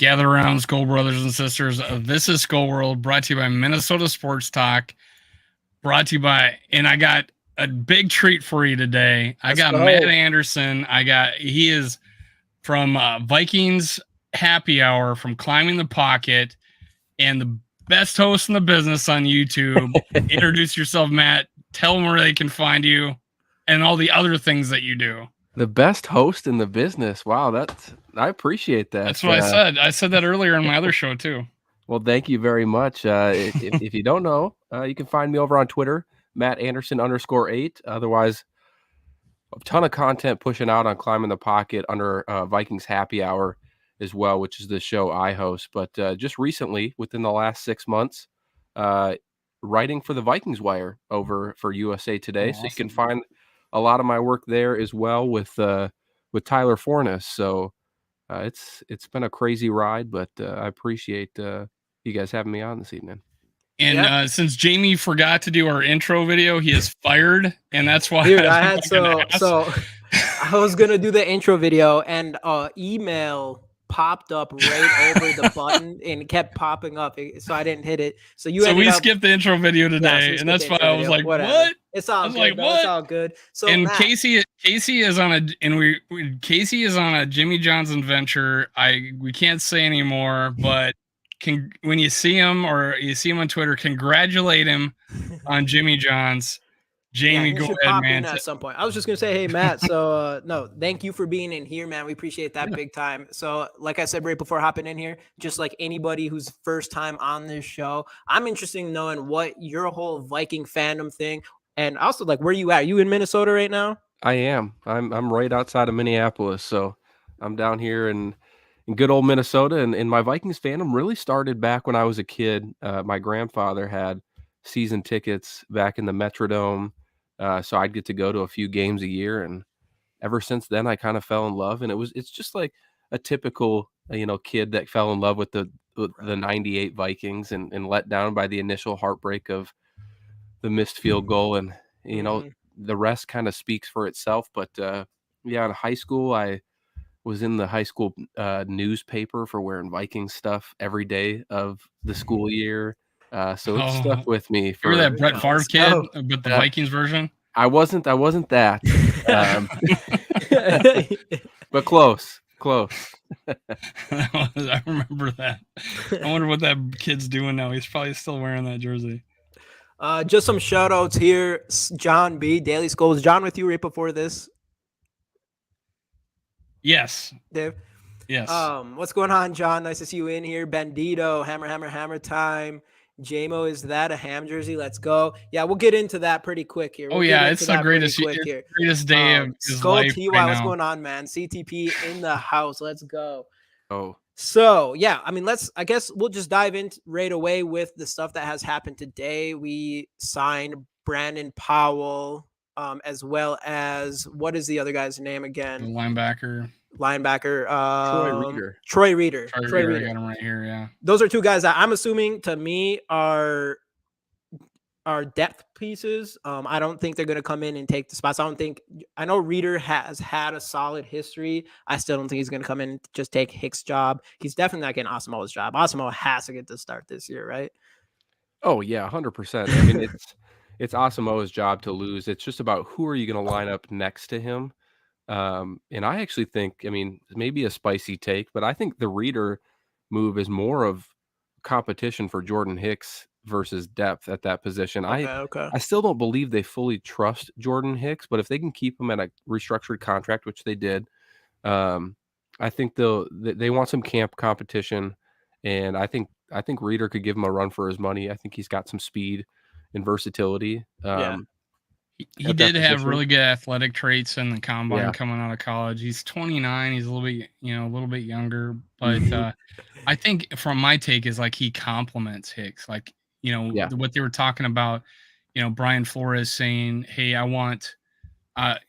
Gather around, Skol brothers and sisters. This is Skol World, brought to you by Minnesota Sports Talk. Brought to you by, and I got a big treat for you today. I got Matt Anderson. He is from Vikings Happy Hour, from Climbing the Pocket, and the best host in the business on YouTube. Introduce yourself, Matt. Tell them where they can find you and all the other things that you do. The best host in the business. Wow, I appreciate that. That's what I said. I said that earlier in my other show too. Well, thank you very much. If you don't know, you can find me over on Twitter, @MattAnderson_8. Otherwise, a ton of content pushing out on Climbing the Pocket under Vikings Happy Hour as well, which is the show I host. But just recently, within the last 6 months, writing for the Vikings Wire over for USA Today. So you can find a lot of my work there as well with Tyler Forness. So it's been a crazy ride, but I appreciate you guys having me on this evening. And since Jamie forgot to do our intro video, he is fired, and that's why. Dude, I was gonna do the intro video, and email popped up right over the button and it kept popping up, so I didn't hit it. So we skipped the intro video today, and that's why I was like, whatever. "What?" It's all good, bro. It's all good. So and Matt, Casey is on Casey is on a Jimmy Johnson venture. We can't say anymore, but when you see him or you see him on Twitter, congratulate him on Jimmy John's. Jamie, go ahead, man. At some point, I was just gonna say, hey, Matt. So no, thank you for being in here, man. We appreciate that big time. So, like I said right before hopping in here, just like anybody who's first time on this show, I'm interested in knowing what your whole Viking fandom thing, and also like where you at. Are you in Minnesota right now? I am. I'm right outside of Minneapolis, so I'm down here in good old Minnesota, and my Vikings fandom really started back when I was a kid. My grandfather had season tickets back in the Metrodome. So I'd get to go to a few games a year, and ever since then I kind of fell in love. And it's just like a typical kid that fell in love with the 98 Vikings and let down by the initial heartbreak of the missed field goal, and the rest kind of speaks for itself. But in high school I was in the high school newspaper for wearing Vikings stuff every day of the school year. So it stuck with me. You were that Brett Favre kid, but the Vikings version? I wasn't that. But close. I remember that. I wonder what that kid's doing now. He's probably still wearing that jersey. Just some shout outs here. John B, Daily Skol. Was John with you right before this? Yes. Dave? Yes. What's going on, John? Nice to see you in here. Bandito, hammer time. JMO, is that a ham jersey? Let's go. Yeah, we'll get into that pretty quick here. It's the greatest day of his life. TY, right what's going on, man? CTP in the house. Let's go. Oh. So, yeah, I mean, I guess we'll just dive in right away with the stuff that has happened today. We signed Brandon Powell, as well as, what is the other guy's name again? The linebacker. Troy Reeder. I got him right here. Yeah. Those are two guys that I'm assuming to me are depth pieces. I don't think they're going to come in and take the spots. I know Reeder has had a solid history. I still don't think he's going to come in and just take Hicks' job. He's definitely not getting Asamoah's job. Asamoah has to get the start this year, right? Oh yeah, 100%. I mean, it's Asamoah's job to lose. It's just about who are you going to line up next to him. And I actually think, maybe a spicy take, but I think the Reeder move is more of competition for Jordan Hicks versus depth at that position. I still don't believe they fully trust Jordan Hicks, but if they can keep him at a restructured contract, which they did, I think they want some camp competition, and I think Reeder could give him a run for his money. I think he's got some speed and versatility. He did have really good athletic traits in the combine coming out of college. He's 29. He's a little bit younger, but I think from my take is like he complements Hicks. Like, what they were talking about, Brian Flores saying, hey, I want, what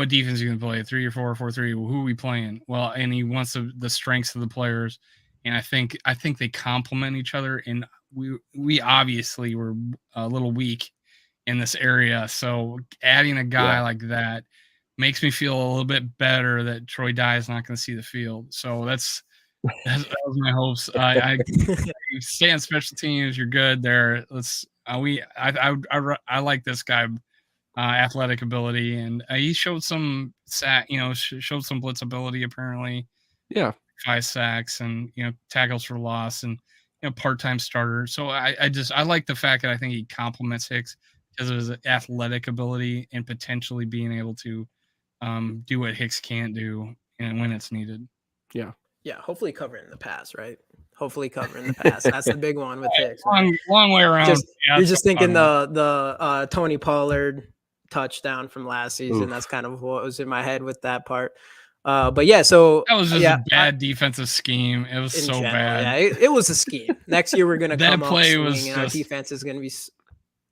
defense are you going to play? 3 or 4 or 4-3? Who are we playing? Well, and he wants the strengths of the players. And I think they complement each other. And we obviously were a little weak in this area. So adding a guy like that makes me feel a little bit better that Troy Dye is not going to see the field. So that's That was my hopes. I stay on special teams. You're good there. I like this guy. Athletic ability, and he showed some showed some blitz ability apparently. Yeah. 5 sacks and tackles for loss and part-time starter. So I like the fact that I think he complements Hicks because of his athletic ability and potentially being able to do what Hicks can't do and when it's needed. Yeah. Yeah, hopefully covering the pass, right? Hopefully covering the pass. That's the big one with Hicks. Long way around. You're just thinking the Tony Pollard touchdown from last season. Oof. That's kind of what was in my head with that part. But yeah, so that was just a bad defensive scheme. It was so bad. Yeah, it was a scheme. Next year we're gonna come up swinging, and our defense is gonna be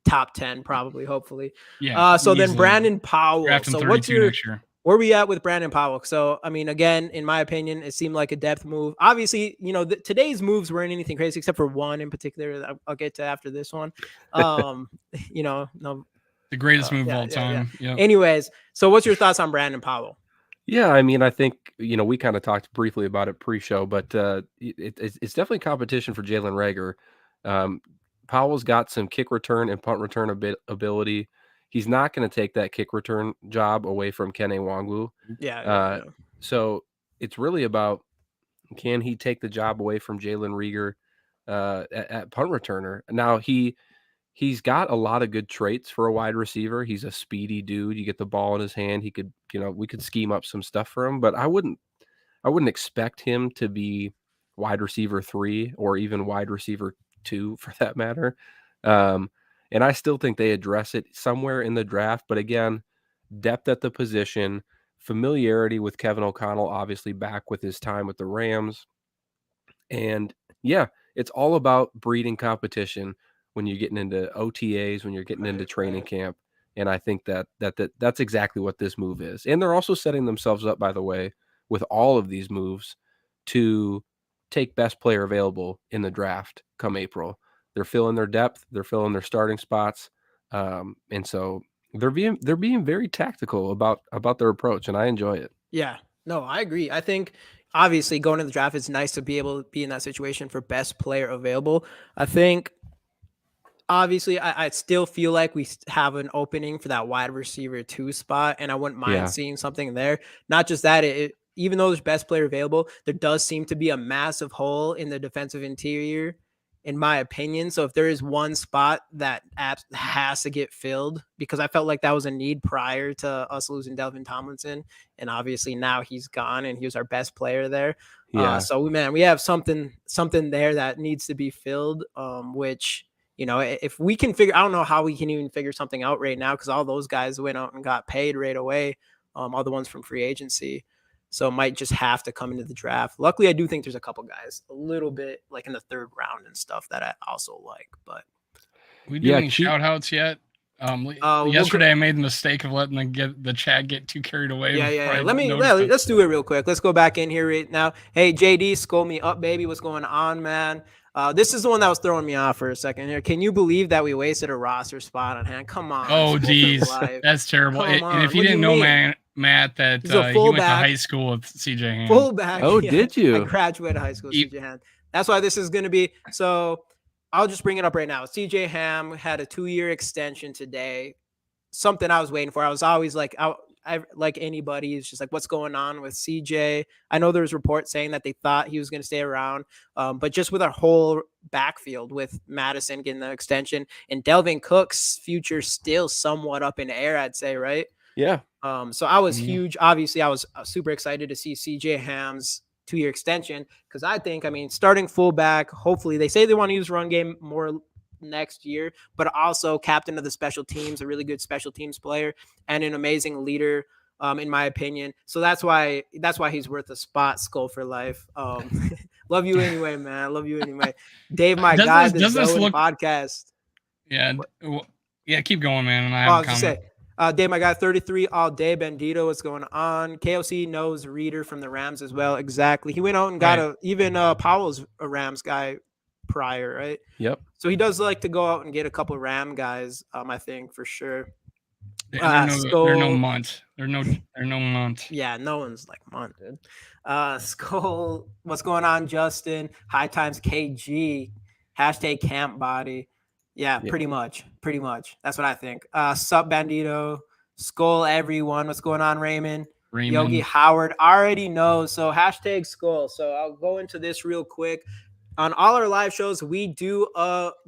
top 10 probably, hopefully. Yeah. So then Brandon Powell. So what's your next year? Where are we at with Brandon Powell? So, I mean, again, in my opinion, it seemed like a depth move. Obviously, today's moves weren't anything crazy except for one in particular that I'll get to after this one. The greatest move of all time. Yeah. Yep. Anyways, so what's your thoughts on Brandon Powell? Yeah, I mean, I think, we kind of talked briefly about it pre-show, but it's definitely competition for Jalen Reagor. Powell's got some kick return and punt return ability. He's not going to take that kick return job away from Kene Nwangwu. Yeah. So it's really about, can he take the job away from Jalen Reagor at punt returner? Now, he's got a lot of good traits for a wide receiver. He's a speedy dude. You get the ball in his hand. He could, we could scheme up some stuff for him, but I wouldn't expect him to be wide receiver 3 or even wide receiver 2 for that matter. And I still think they address it somewhere in the draft. But again, depth at the position, familiarity with Kevin O'Connell, obviously back with his time with the Rams. And yeah, it's all about breeding competition when you're getting into OTAs, when you're getting into training camp. And I think that's exactly what this move is. And they're also setting themselves up, by the way, with all of these moves to take best player available in the draft come April. They're filling their depth, they're filling their starting spots, and so they're being very tactical about their approach, and I enjoy it. Yeah, no, I agree. I think obviously going to the draft, it's nice to be able to be in that situation for best player available. I think obviously I still feel like we have an opening for that wide receiver 2 spot, and I wouldn't mind seeing something there. Not just that, even though there's best player available, there does seem to be a massive hole in the defensive interior, in my opinion. So if there is one spot that has to get filled, because I felt like that was a need prior to us losing Delvin Tomlinson, and obviously now he's gone and he was our best player there. Yeah. So we have something there that needs to be filled, which, if we can I don't know how we can even figure something out right now, because all those guys went out and got paid right away, all the ones from free agency. So it might just have to come into the draft. Luckily, I do think there's a couple guys a little bit like in the 3rd round and stuff that I also like. But we doing shout outs yet? Yesterday I made the mistake of letting the chat get too carried away. Yeah. Let's do it real quick. Let's go back in here right now. Hey, JD, Skol me up, baby. What's going on, man? This is the one that was throwing me off for a second here. Can you believe that we wasted a roster spot on hand? Come on. Oh, geez. That's terrible. And if you didn't know, Matt, that he went to high school with CJ Ham. Fullback. Oh, did you? I graduated high school with CJ Ham. That's why this is going to be. So I'll just bring it up right now. CJ Ham had a 2-year extension today. Something I was waiting for. I was always like, I like anybody is just like, what's going on with CJ? I know there's reports saying that they thought he was going to stay around, but just with our whole backfield, with Madison getting the extension and Delvin Cook's future still somewhat up in the air, I'd say, right? Yeah. So I was huge. Obviously, I was super excited to see CJ Ham's 2-year extension, because I think, starting fullback, hopefully they say they want to use run game more next year, but also captain of the special teams, a really good special teams player and an amazing leader, in my opinion. So that's why he's worth a spot, Skol for life. Love you anyway, man. Love you anyway. Dave, my guy, the Zoe podcast. Yeah, keep going, man. And I have a comment. Dave, my guy, 33 all day. Bandito, what's going on? KOC knows Reader from the Rams as well. Exactly. He went out and got even Powell's a Rams guy prior, right? Yep. So he does like to go out and get a couple Ram guys, I think, for sure. They're no Munt. They're no Munt. Yeah, no one's like Munt, dude. Skol, what's going on, Justin? High Times KG, hashtag Camp Body. Yeah, pretty much. That's what I think. Sup Bandito, Skol everyone. What's going on, Raymond? Yogi Howard already knows. So hashtag Skol. So I'll go into this real quick. On all our live shows, we do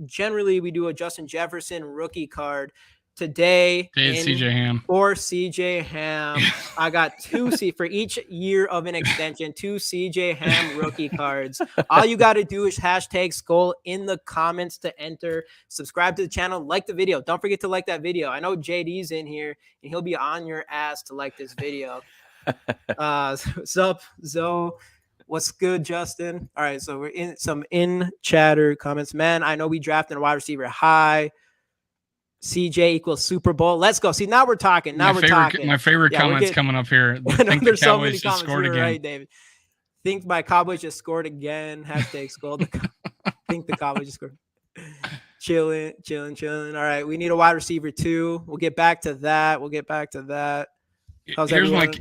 generally we do a Justin Jefferson rookie card. Today CJ Ham. For CJ Ham, I got two for each year of an extension, 2 CJ Ham rookie cards. All you got to do is hashtag Skol in the comments to enter. Subscribe to the channel, like the video. Don't forget to like that video. I know JD's in here and he'll be on your ass to like this video. Sup, Zoe. What's good, Justin? All right, so we're in some chatter comments. Man, I know we drafted a wide receiver high. CJ equals Super Bowl. Let's go. See, now we're talking. My favorite comments coming up here. There's so many comments. You're right, David. Think my Cowboys just scored again. Hashtag Skol. Think the Cowboys just scored. Chilling. All right, we need a wide receiver too. We'll get back to that. How's everyone?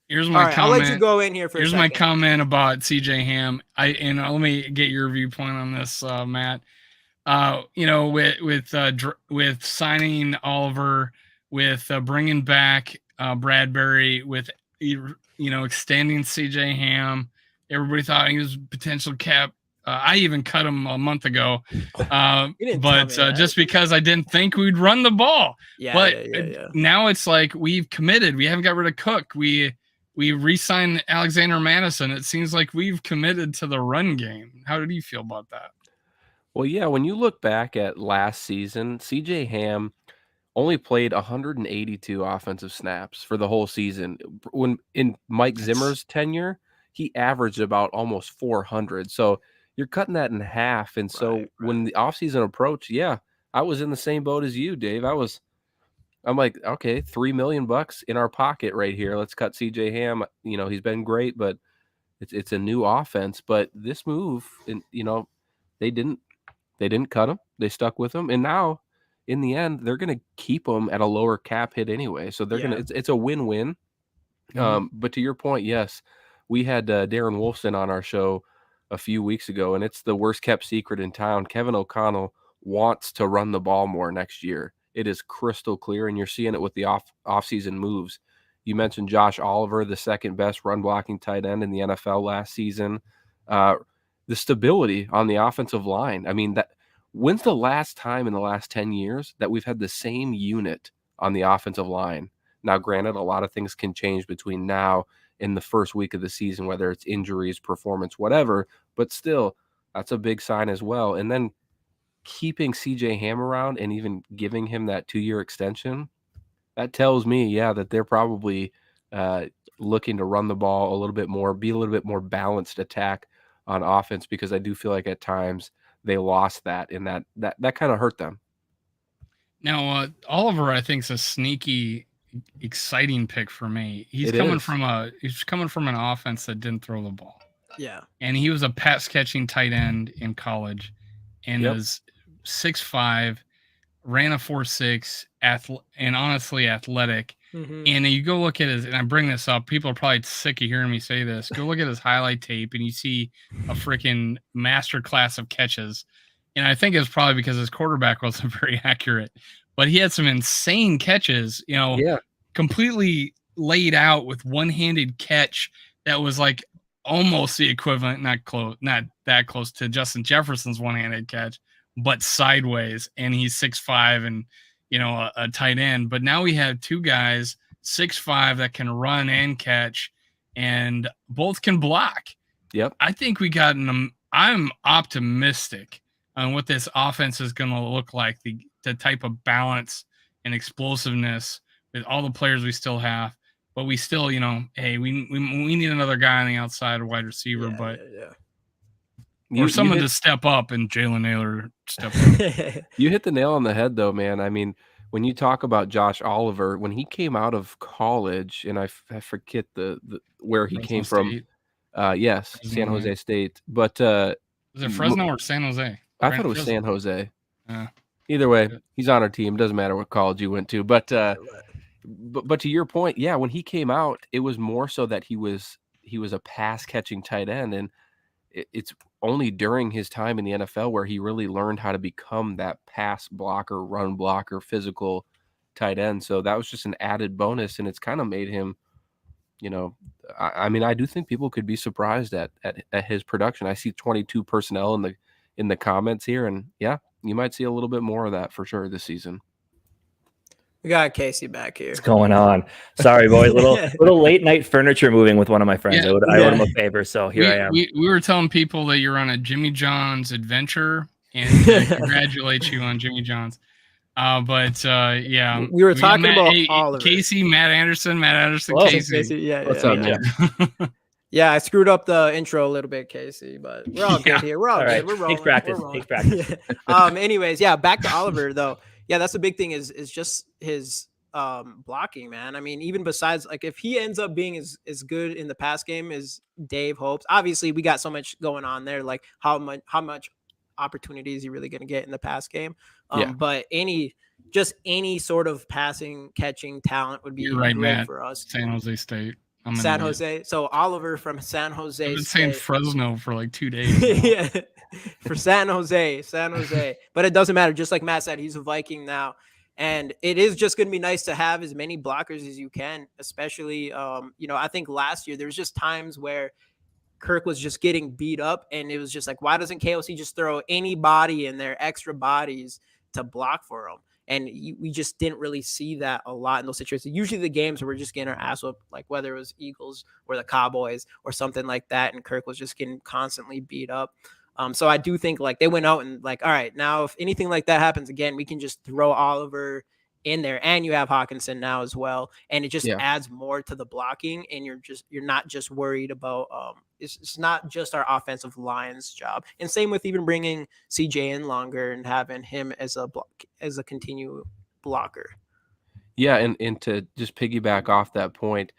Here's my comment. I'll let you go in here for Here's my comment about CJ Ham. Let me get your viewpoint on this, Matt. With signing Oliver, with bringing back Bradbury, with extending CJ Ham, everybody thought he was potential cap. I even cut him a month ago, just because I didn't think we'd run the ball. Now it's like we've committed. We haven't got rid of Cook. We re-signed Alexander Madison. It seems like we've committed to the run game. How did you feel about that? Well, yeah, when you look back at last season, CJ Ham only played 182 offensive snaps for the whole season. When in Mike Zimmer's tenure, he averaged about almost 400. So you're cutting that in half. And so when the offseason approached, I was in the same boat as you, Dave. I'm like, okay, $3 million in our pocket right here. Let's cut CJ Ham. He's been great, but it's a new offense. But this move, they didn't cut him. They stuck with him. And now in the end, they're going to keep him at a lower cap hit anyway. So they're it's a win-win. But to your point, yes, we had Darren Wolfson on our show a few weeks ago, and it's the worst kept secret in town. Kevin O'Connell wants to run the ball more next year. It is crystal clear, and you're seeing it with the off-season moves. You mentioned Josh Oliver, the second best run blocking tight end in the NFL last season. The stability on the offensive line. I mean, when's the last time in the last 10 years that we've had the same unit on the offensive line? Now, granted, a lot of things can change between now and the first week of the season, whether it's injuries, performance, whatever, but still, that's a big sign as well. And then keeping CJ Ham around and even giving him that 2-year extension, that tells me, that they're probably looking to run the ball a little bit more, be a little bit more balanced attack on offense, because I do feel like at times they lost that, and that kind of hurt them. Now, Oliver, I think, is a sneaky, exciting pick for me. He's coming from an offense that didn't throw the ball. Yeah. And he was a pass catching tight end in college, and was 6'5", ran a 4.6, and honestly athletic. Mm-hmm. And you go look at his, and I bring this up, people are probably sick of hearing me say this. Go look at his highlight tape, and you see a freaking master class of catches. And I think it's probably because his quarterback wasn't very accurate, but he had some insane catches, completely laid out with one-handed catch that was like almost the equivalent, not that close to Justin Jefferson's one-handed catch, but sideways. And he's 6'5" and a tight end. But now we have two guys 6'5" that can run and catch, and both can block. Yep. I think we got them. I'm optimistic on what this offense is going to look like, the type of balance and explosiveness with all the players we still have. But we still, hey, we need another guy on the outside, a wide receiver, or someone to step up, and Jalen Naylor step up. You hit the nail on the head, though, man. I mean, when you talk about Josh Oliver, when he came out of college, and I forget the where he came from. Yes, San Jose State. But was it Fresno or San Jose? I thought it was San Jose. Either way, he's on our team. Doesn't matter what college you went to. But but to your point, yeah, when he came out, it was more so that he was a pass catching tight end, and it's only during his time in the NFL where he really learned how to become that pass blocker, run blocker, physical tight end. So that was just an added bonus, and it's kind of made him, I mean, I do think people could be surprised at his production. I see 22 personnel in the comments here, and yeah, you might see a little bit more of that for sure this season. We got Casey back here. What's going on? Sorry, boys. Little late night furniture moving with one of my friends. Yeah, I owed him a favor, so here I am. We were telling people that you're on a Jimmy John's adventure, and congratulate you on Jimmy John's. Yeah, we were talking about Oliver. Casey, Matt Anderson, Whoa. Casey. Yeah, what's up, man? Yeah, I screwed up the intro a little bit, Casey, but we're all good here. We're all good. Right. We're rolling. Takes practice. Anyways, yeah, back to Oliver though. Yeah, that's the big thing is just his blocking, man. I mean, even besides, like, if he ends up being as good in the pass game as Dave hopes, obviously we got so much going on there, like how much opportunity is he really going to get in the pass game? But any sort of passing catching talent would be great Matt. for us. San Jose State. San Jose. So Oliver from San Jose. I've been saying Fresno for like 2 days. Yeah, for San Jose. But it doesn't matter. Just like Matt said, he's a Viking now. And it is just going to be nice to have as many blockers as you can, especially, I think last year there was just times where Kirk was just getting beat up, and it was just like, why doesn't KOC just throw anybody in there, extra bodies to block for him? And we just didn't really see that a lot in those situations. Usually the games where we're just getting our ass whooped, like whether it was Eagles or the Cowboys or something like that, and Kirk was just getting constantly beat up. So I do think like they went out and like, all right, now if anything like that happens again, we can just throw Oliver in there, and you have Hawkinson now as well, and it just adds more to the blocking, and you're not just worried about it's not just our offensive line's job. And same with even bringing CJ in longer and having him as a continual blocker. Yeah, and to just piggyback off that point,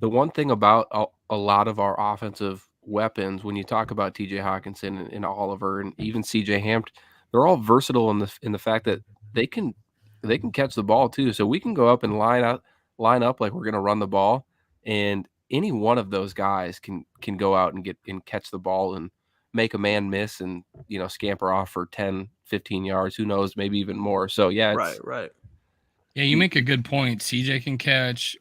the one thing about a lot of our offensive weapons, when you talk about TJ Hawkinson and Oliver and even CJ Hampton, they're all versatile in the fact that they can catch the ball too. So we can go up and line up like we're going to run the ball, and any one of those guys can go out and catch the ball and make a man miss and, scamper off for 10, 15 yards, who knows, maybe even more. So yeah. Right. Yeah. You make a good point. CJ can catch,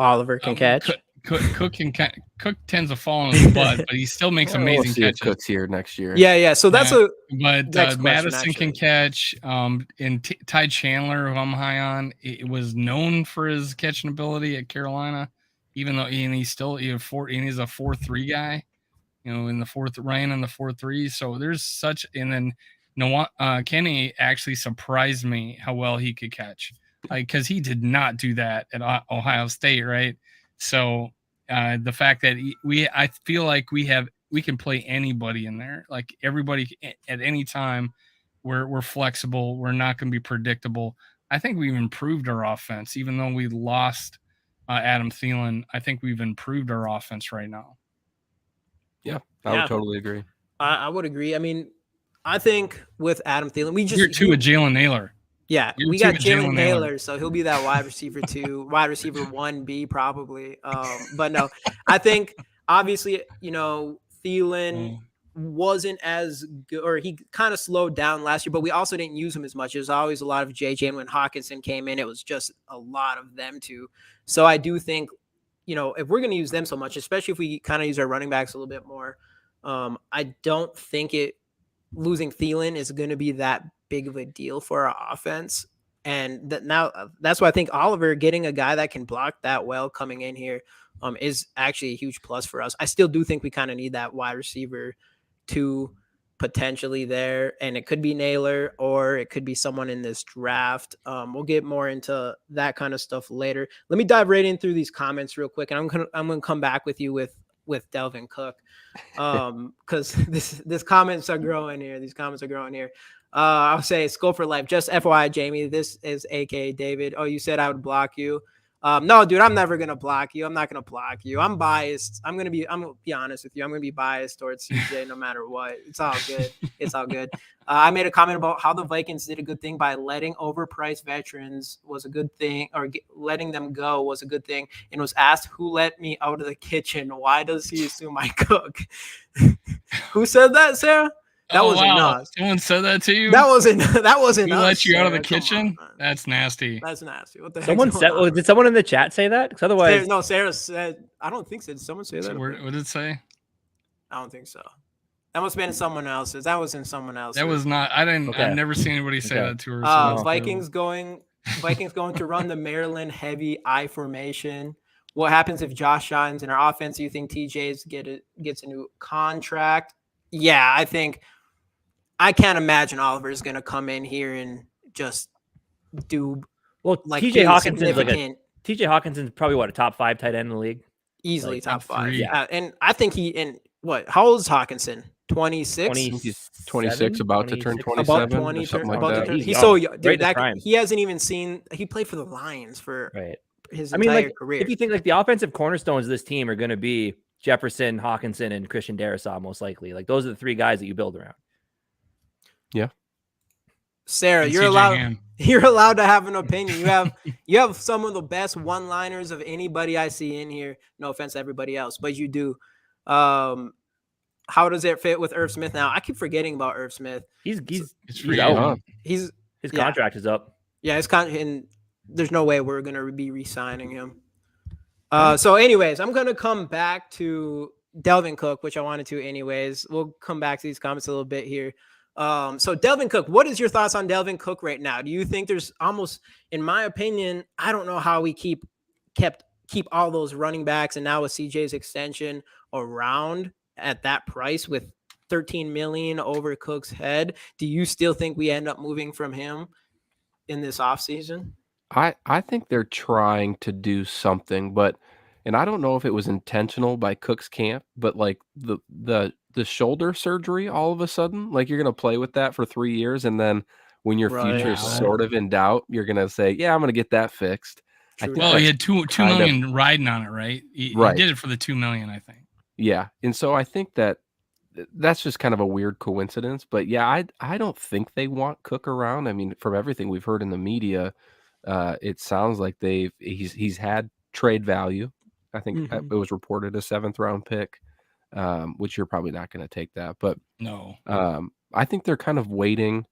Oliver can catch. Cook tends to fall in his butt, but he still makes amazing catches. Cook's here next year. Yeah. So that's but Madison can catch. And Ty Chandler, who I'm high on, it was known for his catching ability at Carolina, even though he's a 4-3 guy, in the fourth Ryan in the 4-3. So there's such, and then Kenny actually surprised me how well he could catch, because he did not do that at Ohio State, right? So the fact that I feel like we can play anybody in there, like everybody at any time. We're flexible. We're not going to be predictable. I think we've improved our offense, even though we lost Adam Thielen. I think we've improved our offense right now. Yeah, I would totally agree. I would agree. I mean, I think with Adam Thielen, You're two with Jalen Naylor. Yeah, we got Jalen Naylor, so he'll be that wide receiver 2, wide receiver 1B probably. But no, I think obviously, Thielen wasn't as good, or he kind of slowed down last year, but we also didn't use him as much. It was always a lot of JJ, and when Hawkinson came in, it was just a lot of them too. So I do think, if we're going to use them so much, especially if we kind of use our running backs a little bit more, I don't think losing Thielen is going to be that big of a deal for our offense. And that's why I think Oliver getting a guy that can block that well coming in here is actually a huge plus for us. I still do think we kind of need that wide receiver 2 potentially there, and it could be Naylor or it could be someone in this draft. We'll get more into that kind of stuff later. Let me dive right in through these comments real quick, and I'm gonna come back with you with Delvin Cook, because this comments are growing here. These comments are growing here. I'll say Skol for life. Just FYI, Jamie, this is AKA David. Oh, you said I would block you. No, dude, I'm never gonna block you. I'm not gonna block you. I'm biased. I'm gonna be honest with you. I'm gonna be biased towards CJ no matter what. It's all good. It's all good. I made a comment about how the Vikings did a good thing by letting overpriced veterans was a good thing, or letting them go was a good thing. And was asked, "Who let me out of the kitchen? Why does he assume I cook?" Who said that, Sarah? That wasn't us. Someone said that to you? That wasn't Who us. let you out of the Sarah. kitchen? On, That's nasty. That's nasty. What the heck? Someone said, did someone in the chat say that? Because otherwise, Sarah said, I don't think so. Did someone say that? What did it say? I don't think so. That must have been someone else's. That was in someone else's. That was not. I didn't. Okay. I've never seen anybody say that to her. So Vikings going to run the Maryland heavy I formation. What happens if Josh shines in our offense? Do you think TJ's gets a new contract? Yeah, I can't imagine Oliver is going to come in here and just do like TJ Hawkinson's probably what, a top 5 tight end in the league? Easily like top 5. 3. Yeah, and I think how old is Hawkinson? 26? 26, about to turn 27. About 20, something about like to that. turn. He's so young. Dude, prime. he hasn't even seen. He played for the Lions for his entire career. If you think like the offensive cornerstones of this team are going to be Jefferson, Hawkinson, and Christian Darrisaw, most likely, like those are the 3 guys that you build around. Yeah, Sarah, you're allowed to have an opinion. You have some of the best one-liners of anybody I see in here. No offense to everybody else, but you do. How does it fit with Irv Smith now? I keep forgetting about Irv Smith. He's out. His contract is up. Yeah, and there's no way we're gonna be re-signing him. So anyways, I'm gonna come back to Delvin Cook, which I wanted to anyways. We'll come back to these comments a little bit here. So Delvin Cook, what is your thoughts on Delvin Cook right now? Do you think there's almost, in my opinion, I don't know how we keep all those running backs and now with CJ's extension around at that price with 13 million over Cook's head. Do you still think we end up moving from him in this offseason? I think they're trying to do something, and I don't know if it was intentional by Cook's camp, but like the shoulder surgery, all of a sudden, like you're going to play with that for 3 years. And then when your future is sort of in doubt, you're going to say, yeah, I'm going to get that fixed. Well, he had $2 million riding on it, right? He did it for the $2 million, I think. Yeah. And so I think that's just kind of a weird coincidence, but yeah, I don't think they want Cook around. I mean, from everything we've heard in the media, it sounds like he's had trade value. I think it was reported a 7th round pick, which you're probably not going to take that. But no, I think they're kind of waiting.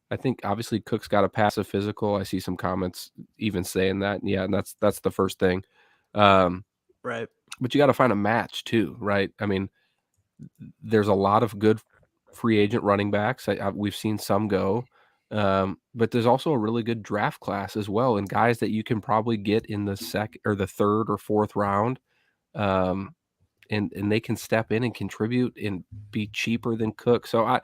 I think obviously Cook's got a passive physical. I see some comments even saying that. Yeah, and that's the first thing. Right. But you got to find a match too, right? I mean, there's a lot of good free agent running backs. We've seen some go. But there's also a really good draft class as well, and guys that you can probably get in the 2nd or the 3rd or 4th round, and they can step in and contribute and be cheaper than Cook. So I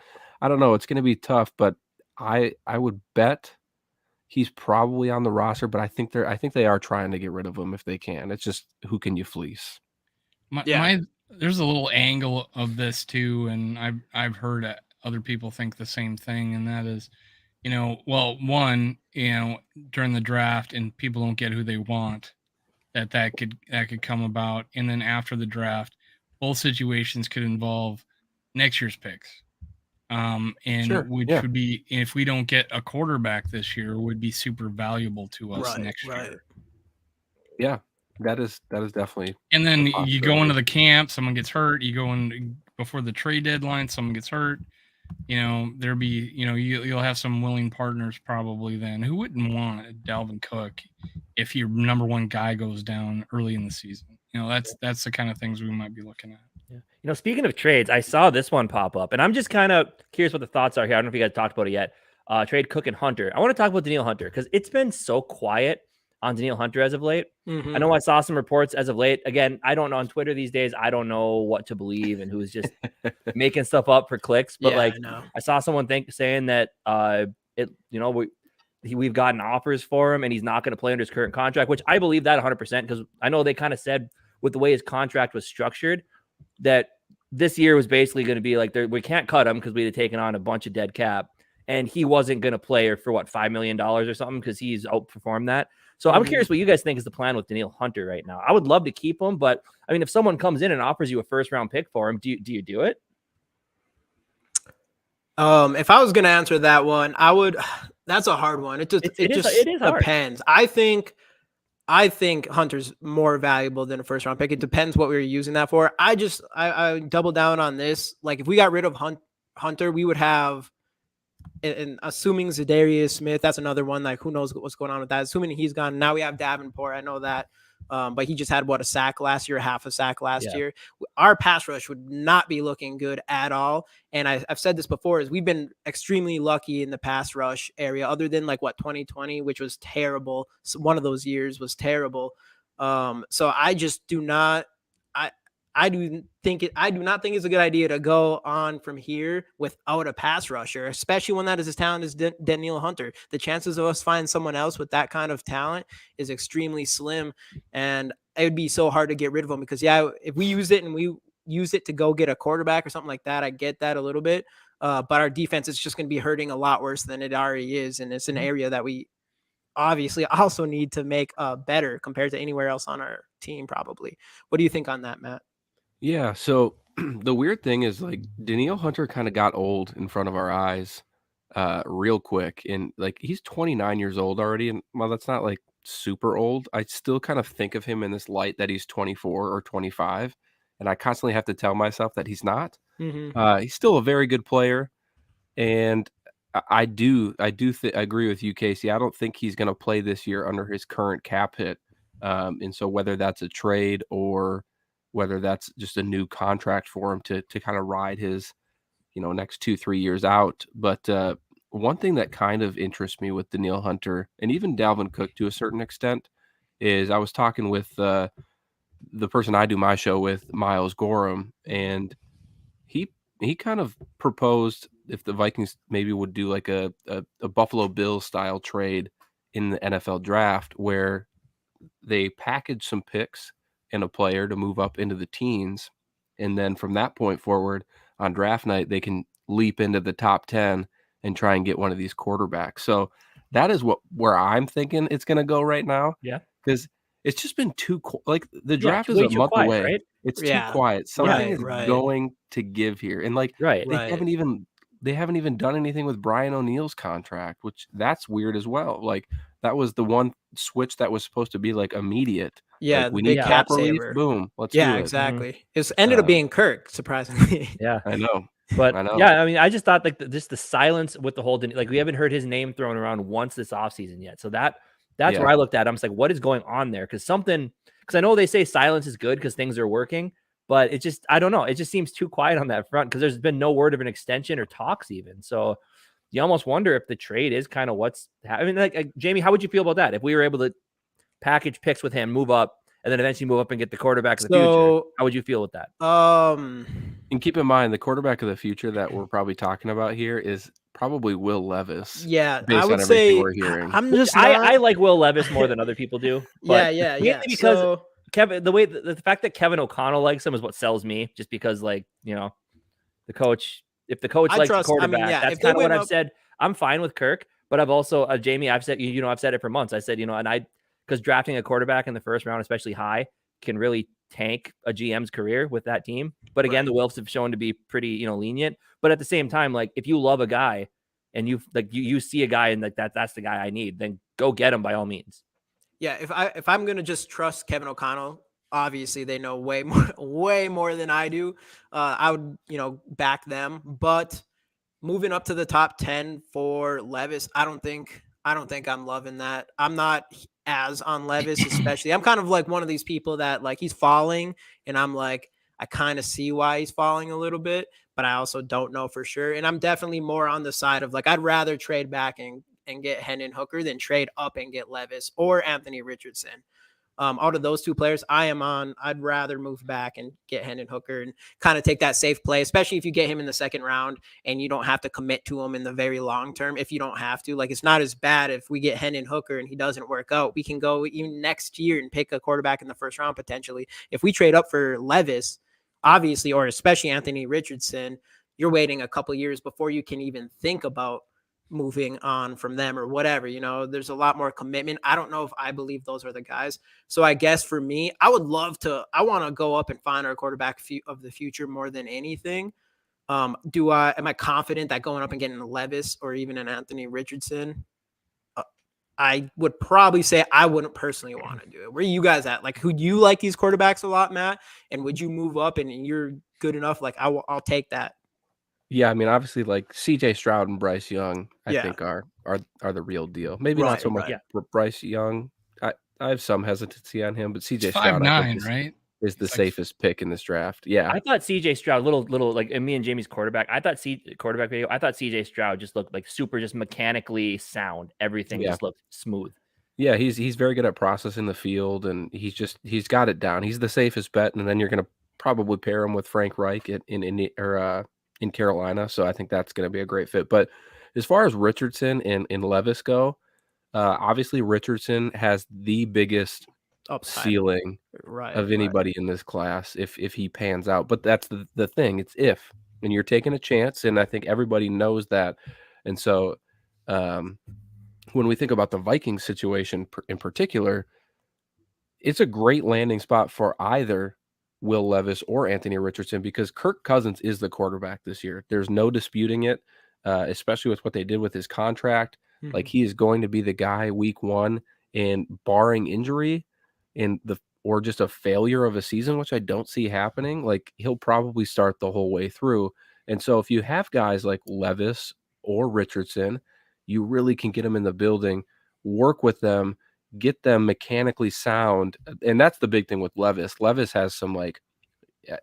don't know. It's going to be tough, but I would bet he's probably on the roster. But I think they are trying to get rid of him if they can. It's just who can you fleece? There's a little angle of this too, and I've heard other people think the same thing, and that is, during the draft and people don't get who they want, that could come about. And then after the draft, both situations could involve next year's picks. Would be, if we don't get a quarterback this year, would be super valuable to us next year. Yeah, that is definitely. And then you go into the camp, someone gets hurt. You go in before the trade deadline, someone gets hurt. There'll be, you'll have some willing partners probably then. Who wouldn't want Dalvin Cook if your number 1 guy goes down early in the season? That's the kind of things we might be looking at. Yeah. Speaking of trades, I saw this one pop up, and I'm just kind of curious what the thoughts are here. I don't know if you guys talked about it yet. Trade Cook and Hunter. I want to talk about Danielle Hunter because it's been so quiet on Danielle Hunter as of late. I know I saw some reports as of late. Again, I don't know on Twitter these days. I don't know what to believe and who's just making stuff up for clicks. But I saw someone saying that we've gotten offers for him and he's not going to play under his current contract, which I believe that 100% because I know they kind of said with the way his contract was structured that this year was basically going to be like we can't cut him because we had taken on a bunch of dead cap and he wasn't going to play for $5 million or something because he's outperformed that. So I'm curious what you guys think is the plan with Danielle Hunter right now. I would love to keep him, but I mean, if someone comes in and offers you a first round pick for him, do you do it? If I was gonna answer that one, I would. That's a hard one. It just depends. I think Hunter's more valuable than a first round pick. It depends what we were using that for. I double down on this. Like if we got rid of Hunter, we would have, and assuming Zadarius Smith, that's another one. Like who knows what's going on with that? Assuming he's gone, now we have Davenport. I know that. But he just had a sack last year, half a sack last year. Our pass rush would not be looking good at all. And I've said this before, is we've been extremely lucky in the pass rush area, other than 2020, which was terrible. So one of those years was terrible. So I just do not. I do not think it's a good idea to go on from here without a pass rusher, especially one that is as talented as Danielle Hunter. The chances of us finding someone else with that kind of talent is extremely slim, and it would be so hard to get rid of them because if we use it and we use it to go get a quarterback or something like that, I get that a little bit. But our defense is just going to be hurting a lot worse than it already is, and it's an area that we obviously also need to make better compared to anywhere else on our team. Probably. What do you think on that, Matt? Yeah, so the weird thing is Danielle Hunter kind of got old in front of our eyes real quick. And he's 29 years old already. And while that's not super old, I still kind of think of him in this light that he's 24 or 25. And I constantly have to tell myself that he's not. He's still a very good player. And I agree with you, Casey. I don't think he's going to play this year under his current cap hit. And so whether that's a trade or whether that's just a new contract for him to kind of ride his, next 2-3 years out. But one thing that kind of interests me with Danielle Hunter and even Dalvin Cook to a certain extent is I was talking with the person I do my show with, Miles Gorham, and he kind of proposed if the Vikings maybe would do a Buffalo Bills style trade in the NFL draft where they package some picks and a player to move up into the teens. And then from that point forward on draft night, they can leap into the top 10 and try and get one of these quarterbacks. So that is where I'm thinking it's going to go right now. Yeah. Because it's just been too the draft is a month away. Right? It's too quiet. Something is going to give here. And they haven't even done anything with Brian O'Neill's contract, which that's weird as well. That was the one switch that was supposed to be immediate. Yeah, we need cap relief. Boom, let's do it. Exactly. It's ended up being Kirk, surprisingly. Yeah, I know. But yeah, I mean, I just thought just the silence with the whole we haven't heard his name thrown around once this offseason yet. So that's where I looked at. I'm just what is going on there? Because I know they say silence is good because things are working. But it just, I don't know. It just seems too quiet on that front because there's been no word of an extension or talks even. So you almost wonder if the trade is kind of what's happening. Jamie, how would you feel about that? If we were able to package picks with him, move up, and then eventually move up and get the quarterback of the future, how would you feel with that? And keep in mind, the quarterback of the future that we're probably talking about here is probably Will Levis. Yeah, I would say we're hearing. I like Will Levis more than other people do. Yeah. Because Kevin, the fact that Kevin O'Connell likes him is what sells me, just because the coach, if the coach likes the quarterback, that's kind of what I've said. I'm fine with Kirk, but I've also, Jamie, I've said, I've said it for months. I said, because drafting a quarterback in the first round, especially high, can really tank a GM's career with that team. But again, the Wilfs have shown to be pretty, lenient. But at the same time, if you love a guy and you see a guy and that's the guy I need, then go get him by all means. Yeah, if I'm gonna just trust Kevin O'Connell, obviously they know way more than I do. I would back them, but moving up to the top 10 for Levis, I don't think I'm loving that. I'm not as on Levis, especially. I'm kind of one of these people that he's falling, and I'm I kind of see why he's falling a little bit, but I also don't know for sure. And I'm definitely more on the side of I'd rather trade back and get Hendon Hooker than trade up and get Levis or Anthony Richardson. Out of those two players, I'd rather move back and get Hendon Hooker and kind of take that safe play, especially if you get him in the second round and you don't have to commit to him in the very long term. If you don't have to, it's not as bad if we get Hendon Hooker and he doesn't work out. We can go even next year and pick a quarterback in the first round potentially. If we trade up for Levis, obviously, or especially Anthony Richardson, you're waiting a couple years before you can even think about moving on from them or whatever. There's a lot more commitment. I don't know if I believe those are the guys. So I guess for me, I want to go up and find our quarterback of the future more than anything. Am I confident that going up and getting a Levis or even an Anthony Richardson? I would probably say I wouldn't personally want to do it. Where are you guys at? Like, who do you like these quarterbacks a lot, Matt? And would you move up and you're good enough? Like, I'll take that. Yeah, I mean, obviously, like CJ Stroud and Bryce Young, I think are the real deal. Maybe not so much Bryce Young. I have some hesitancy on him, but CJ Stroud, 5'9", right? Is the safest pick in this draft. Yeah, I thought CJ Stroud, little like me and Jamie's quarterback. I thought quarterback video. I thought CJ Stroud just looked like super, just mechanically sound. Everything just looked smooth. Yeah, he's very good at processing the field, and he's got it down. He's the safest bet, and then you're going to probably pair him with Frank Reich in Carolina. So I think that's going to be a great fit. But as far as Richardson and Levis go, obviously Richardson has the biggest ceiling of anybody in this class if he pans out. But that's the thing. It's if, and you're taking a chance, and I think everybody knows that. And so when we think about the Vikings situation in particular, it's a great landing spot for either Will Levis or Anthony Richardson because Kirk Cousins is the quarterback this year. There's no disputing it, especially with what they did with his contract. Mm-hmm. Like, he is going to be the guy week one, and barring injury or just a failure of a season, which I don't see happening, like, he'll probably start the whole way through. And so if you have guys like Levis or Richardson, you really can get them in the building, work with them, get them mechanically sound. And that's the big thing with Levis. Levis has some, like,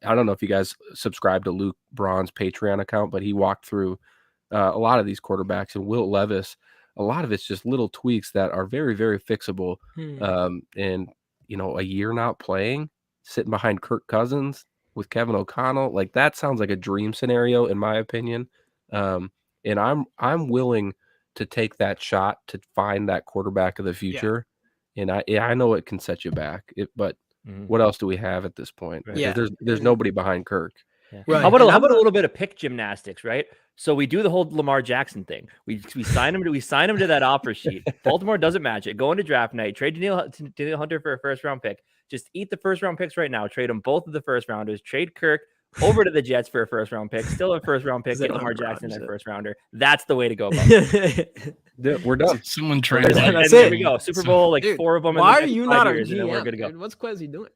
I don't know if you guys subscribe to Luke Braun's Patreon account, but he walked through a lot of these quarterbacks, and Will Levis, a lot of it's just little tweaks that are very, very fixable. And, a year not playing, sitting behind Kirk Cousins with Kevin O'Connell, like, that sounds like a dream scenario in my opinion. And I'm willing to take that shot to find that quarterback of the future. Yeah. And I know it can set you back, but what else do we have at this point? Yeah, there's nobody behind Kirk. Yeah. Right. How about a little bit of pick gymnastics, right? So we do the whole Lamar Jackson thing. We sign him to that offer sheet. Baltimore doesn't match it. Go into draft night, trade Danielle Hunter for a first round pick. Just eat the first round picks right now. Trade them both of the first rounders. Trade Kirk over to the Jets for a first round pick. Still a first round pick. Get Lamar Jackson that first rounder. That's the way to go about it. We're done. Someone trade. There we go. Super Bowl, like, dude, 4 of them. Why are you not a GM? And then we're good to go. Dude, what's Kwesi doing?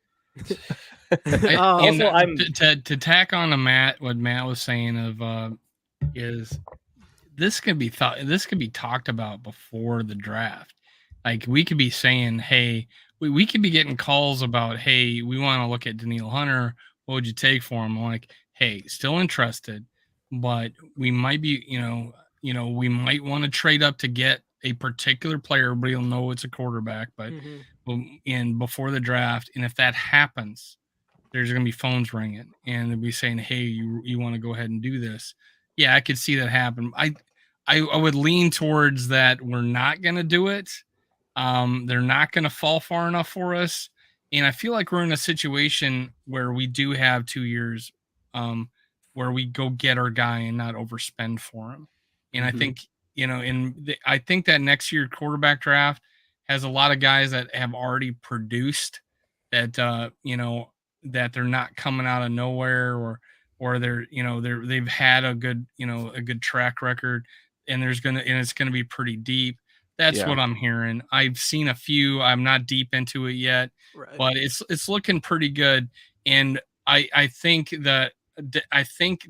To tack on to what Matt was saying is this could be talked about before the draft. Like, we could be saying, hey, we could be getting calls about, hey, we want to look at Danielle Hunter. What would you take for him? I'm like, hey, still interested, but we might be, we might want to trade up to get a particular player. Everybody will know it's a quarterback, but before the draft, and if that happens, there's going to be phones ringing, and they'll be saying, hey, you want to go ahead and do this? Yeah, I could see that happen. I would lean towards that. We're not going to do it. They're not going to fall far enough for us. And I feel like we're in a situation where we do have 2 years where we go get our guy and not overspend for him. And I think, I think that next year quarterback draft has a lot of guys that have already produced that, that they're not coming out of nowhere or they've had a good track record, and it's going to be pretty deep. That's what I'm hearing. I've seen a few. I'm not deep into it yet, but it's looking pretty good. And I think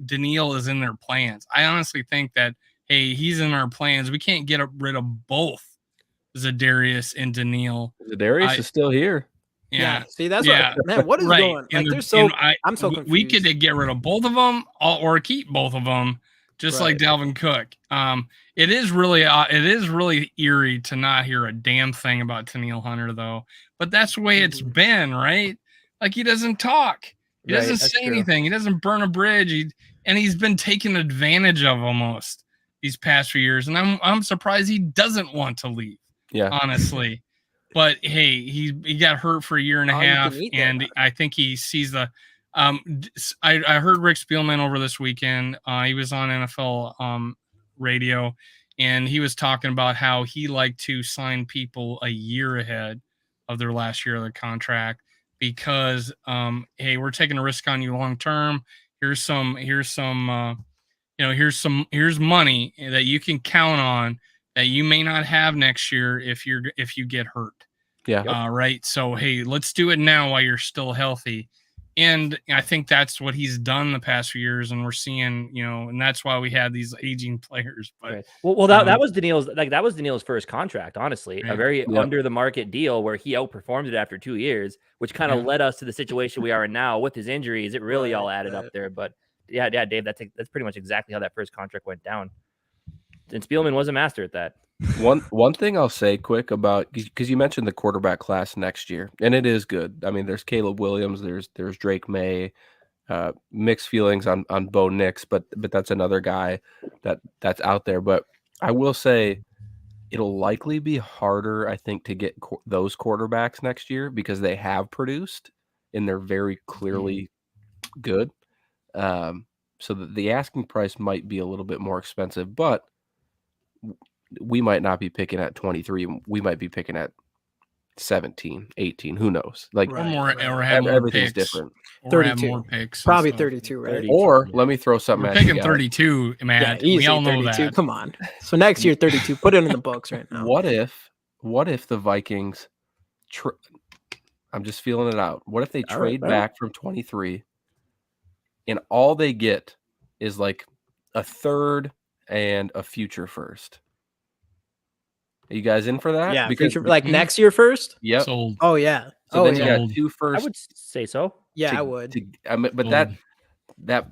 Danielle is in their plans. I honestly think that, hey, he's in our plans. We can't get rid of both Zadarius and Danielle. Zadarius is still here. Yeah. See, that's what is going? Like, I'm so confused. We could get rid of both of them or keep both of them, just like Dalvin Cook. It is really eerie to not hear a damn thing about Danielle Hunter, though. But that's the way it's been, right? Like, he doesn't talk. He doesn't say anything. He doesn't burn a bridge. And he's been taken advantage of almost these past few years. And I'm surprised he doesn't want to leave. Yeah, honestly. But hey, he got hurt for a year and a half, and I think he sees the. I heard Rick Spielman over this weekend. He was on NFL radio, and he was talking about how he liked to sign people a year ahead of their last year of the contract because, hey, we're taking a risk on you long term. Here's money that you can count on that you may not have next year if you get hurt. Yeah. Right. So, hey, let's do it now while you're still healthy. And I think that's what he's done the past few years. And we're seeing, and that's why we have these aging players. But right. Well, that was Daniil's first contract, honestly, right. a very under the market deal where he outperformed it after 2 years, which kind of led us to the situation we are in now with his injuries. It really all added up there. But yeah, Dave, that's pretty much exactly how that first contract went down. And Spielman was a master at that. One thing I'll say quick about, because you mentioned the quarterback class next year, and it is good. I mean, there's Caleb Williams, there's Drake May, mixed feelings on Bo Nix, but that's another guy that's out there. But I will say it'll likely be harder, I think, to get those quarterbacks next year because they have produced and they're very clearly good. So the asking price might be a little bit more expensive, but we might not be picking at 23. We might be picking at 17, 18. Who knows? Like or have more everything's picks. different. Or 32. have more picks. Probably 32, right? 32, Or let me throw something We're at you picking guys. 32, Matt. Yeah, easy, we all know 32. that. Come on. So next year, 32. Put it in the books right now. What if the Vikings I'm just feeling it out. What if they trade back from 23 and all they get is like a third and a future first? Are you guys in for that? Yeah, because future, like next year first? Yep. Sold. Oh, yeah. So then you got 2 first. I would say so. Yeah, I would. But that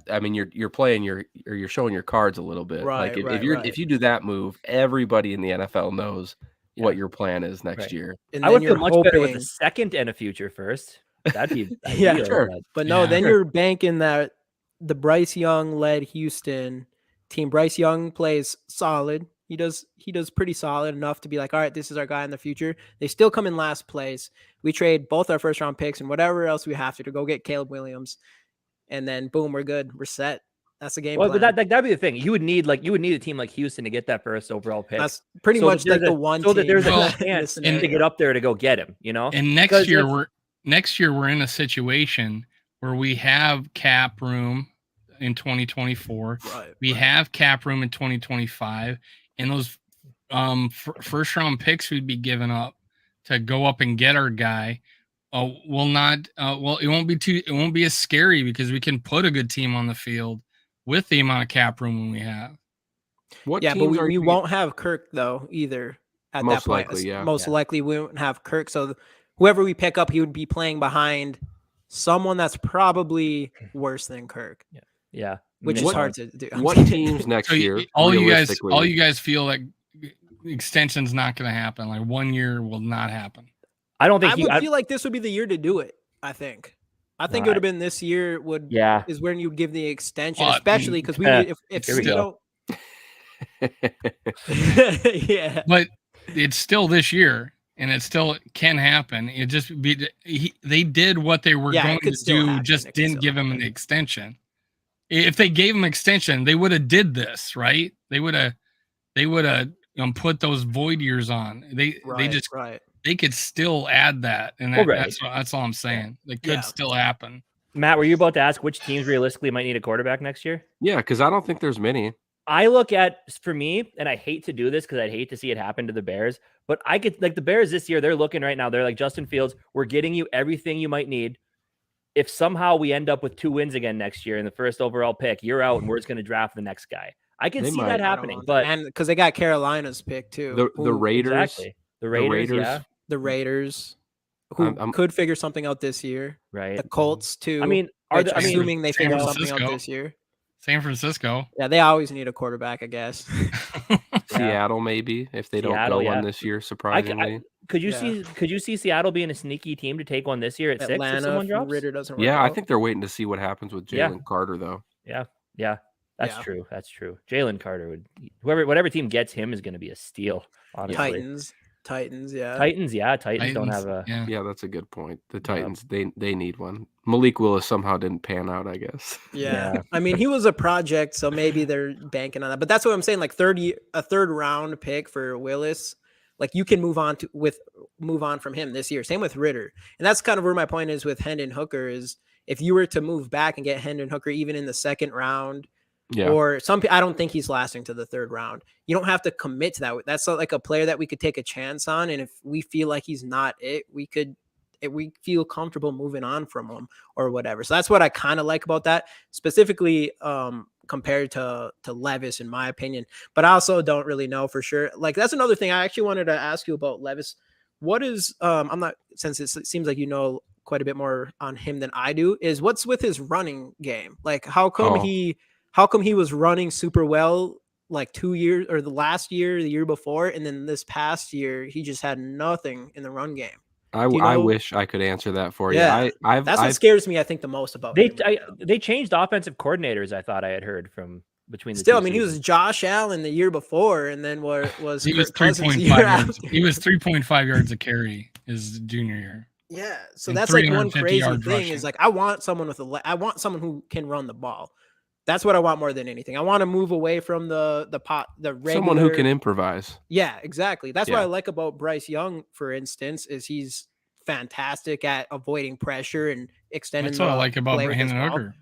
I mean, you're playing you're showing your cards a little bit. Right, like right, if you do that move, everybody in the NFL knows what your plan is next year. And I would feel you're much better with a second and a future first. That'd be ideal, sure. But no, then you're banking that the Bryce Young led Houston team. Bryce Young plays solid. He does pretty solid enough to be like, all right, this is our guy in the future. They still come in last place. We trade both our first round picks and whatever else we have to go get Caleb Williams. And then boom, we're good. We're set. That's the game plan. But that'd be the thing. You would need a team like Houston to get that first overall pick. That's pretty much like the one so team that there's a chance to get up there to go get him, And next year we're in a situation where we have cap room in 2024. We have cap room in 2025, and those first round picks we'd be giving up to go up and get our guy will not it won't be as scary because we can put a good team on the field with the amount of cap room we have. But we won't have Kirk though either at that point. Most likely we won't have Kirk. So whoever we pick up, he would be playing behind someone that's probably worse than Kirk. Yeah. Which is hard to do. What teams next year? All you guys feel like extension's not going to happen. Like 1 year will not happen. I don't think I would feel like this would be the year to do it. I think it would have been this year is when you would give the extension, especially because if we don't. Yeah, but it's still this year, and it still can happen. It just they did what they were going to do, just didn't give him an extension. If they gave him an extension, they would have did this, right? They would have put those void years on. They could still add that, and that's all I'm saying. It could still happen. Matt, were you about to ask which teams realistically might need a quarterback next year? Yeah, because I don't think there's many. I look at, for me, and I hate to do this because I'd hate to see it happen to the Bears, but I could, like the Bears this year, they're looking right now. They're like, Justin Fields, we're getting you everything you might need. If somehow we end up with 2 wins again next year in the first overall pick, you're out and we're just going to draft the next guy. I can see that happening, and because they got Carolina's pick too. The Raiders, exactly. The Raiders, who could figure something out this year. Right. The Colts too. I mean, assuming they figure something out this year. San Francisco. Yeah, they always need a quarterback, I guess. Seattle, maybe, if they don't go one this year, surprisingly. Could you see Seattle being a sneaky team to take one this year at Atlanta, 6 if someone drops? Ritter doesn't work out. I think they're waiting to see what happens with Jalen Carter, though. Yeah. That's true. Jalen Carter whatever team gets him is going to be a steal. Honestly. Titans. Titans, yeah. Titans don't have a. Yeah, that's a good point. The Titans, they need one. Malik Willis somehow didn't pan out, I guess. Yeah. I mean, he was a project, so maybe they're banking on that. But that's what I'm saying. Like a third round pick for Willis, like you can move on from him this year. Same with Ritter, and that's kind of where my point is with Hendon Hooker. Is if you were to move back and get Hendon Hooker even in the second round. Yeah. Or I don't think he's lasting to the third round. You don't have to commit to that. That's like a player that we could take a chance on. And if we feel like he's not it, we feel comfortable moving on from him or whatever. So that's what I kind of like about that, specifically compared to Levis, in my opinion. But I also don't really know for sure. Like that's another thing I actually wanted to ask you about Levis. What is since it seems like you know quite a bit more on him than I do, is what's with his running game? Like how come he was running super well like 2 years or the last year, the year before, and then this past year he just had nothing in the run game? I wish I could answer that for you. That's what scares me, I think, the most about him. They changed offensive coordinators. I thought I had heard from between the still. two I mean, seasons. He was Josh Allen the year before, and then was he was 3.5 yards. He was 3.5 yards a carry his junior year. Yeah, so that's like one crazy thing rushing. Is like I want someone who can run the ball. That's what I want more than anything. I want to move away from the regular, someone who can improvise. Yeah, exactly. That's what I like about Bryce Young, for instance, is he's fantastic at avoiding pressure and extending. That's what I like about Hendon Hooker.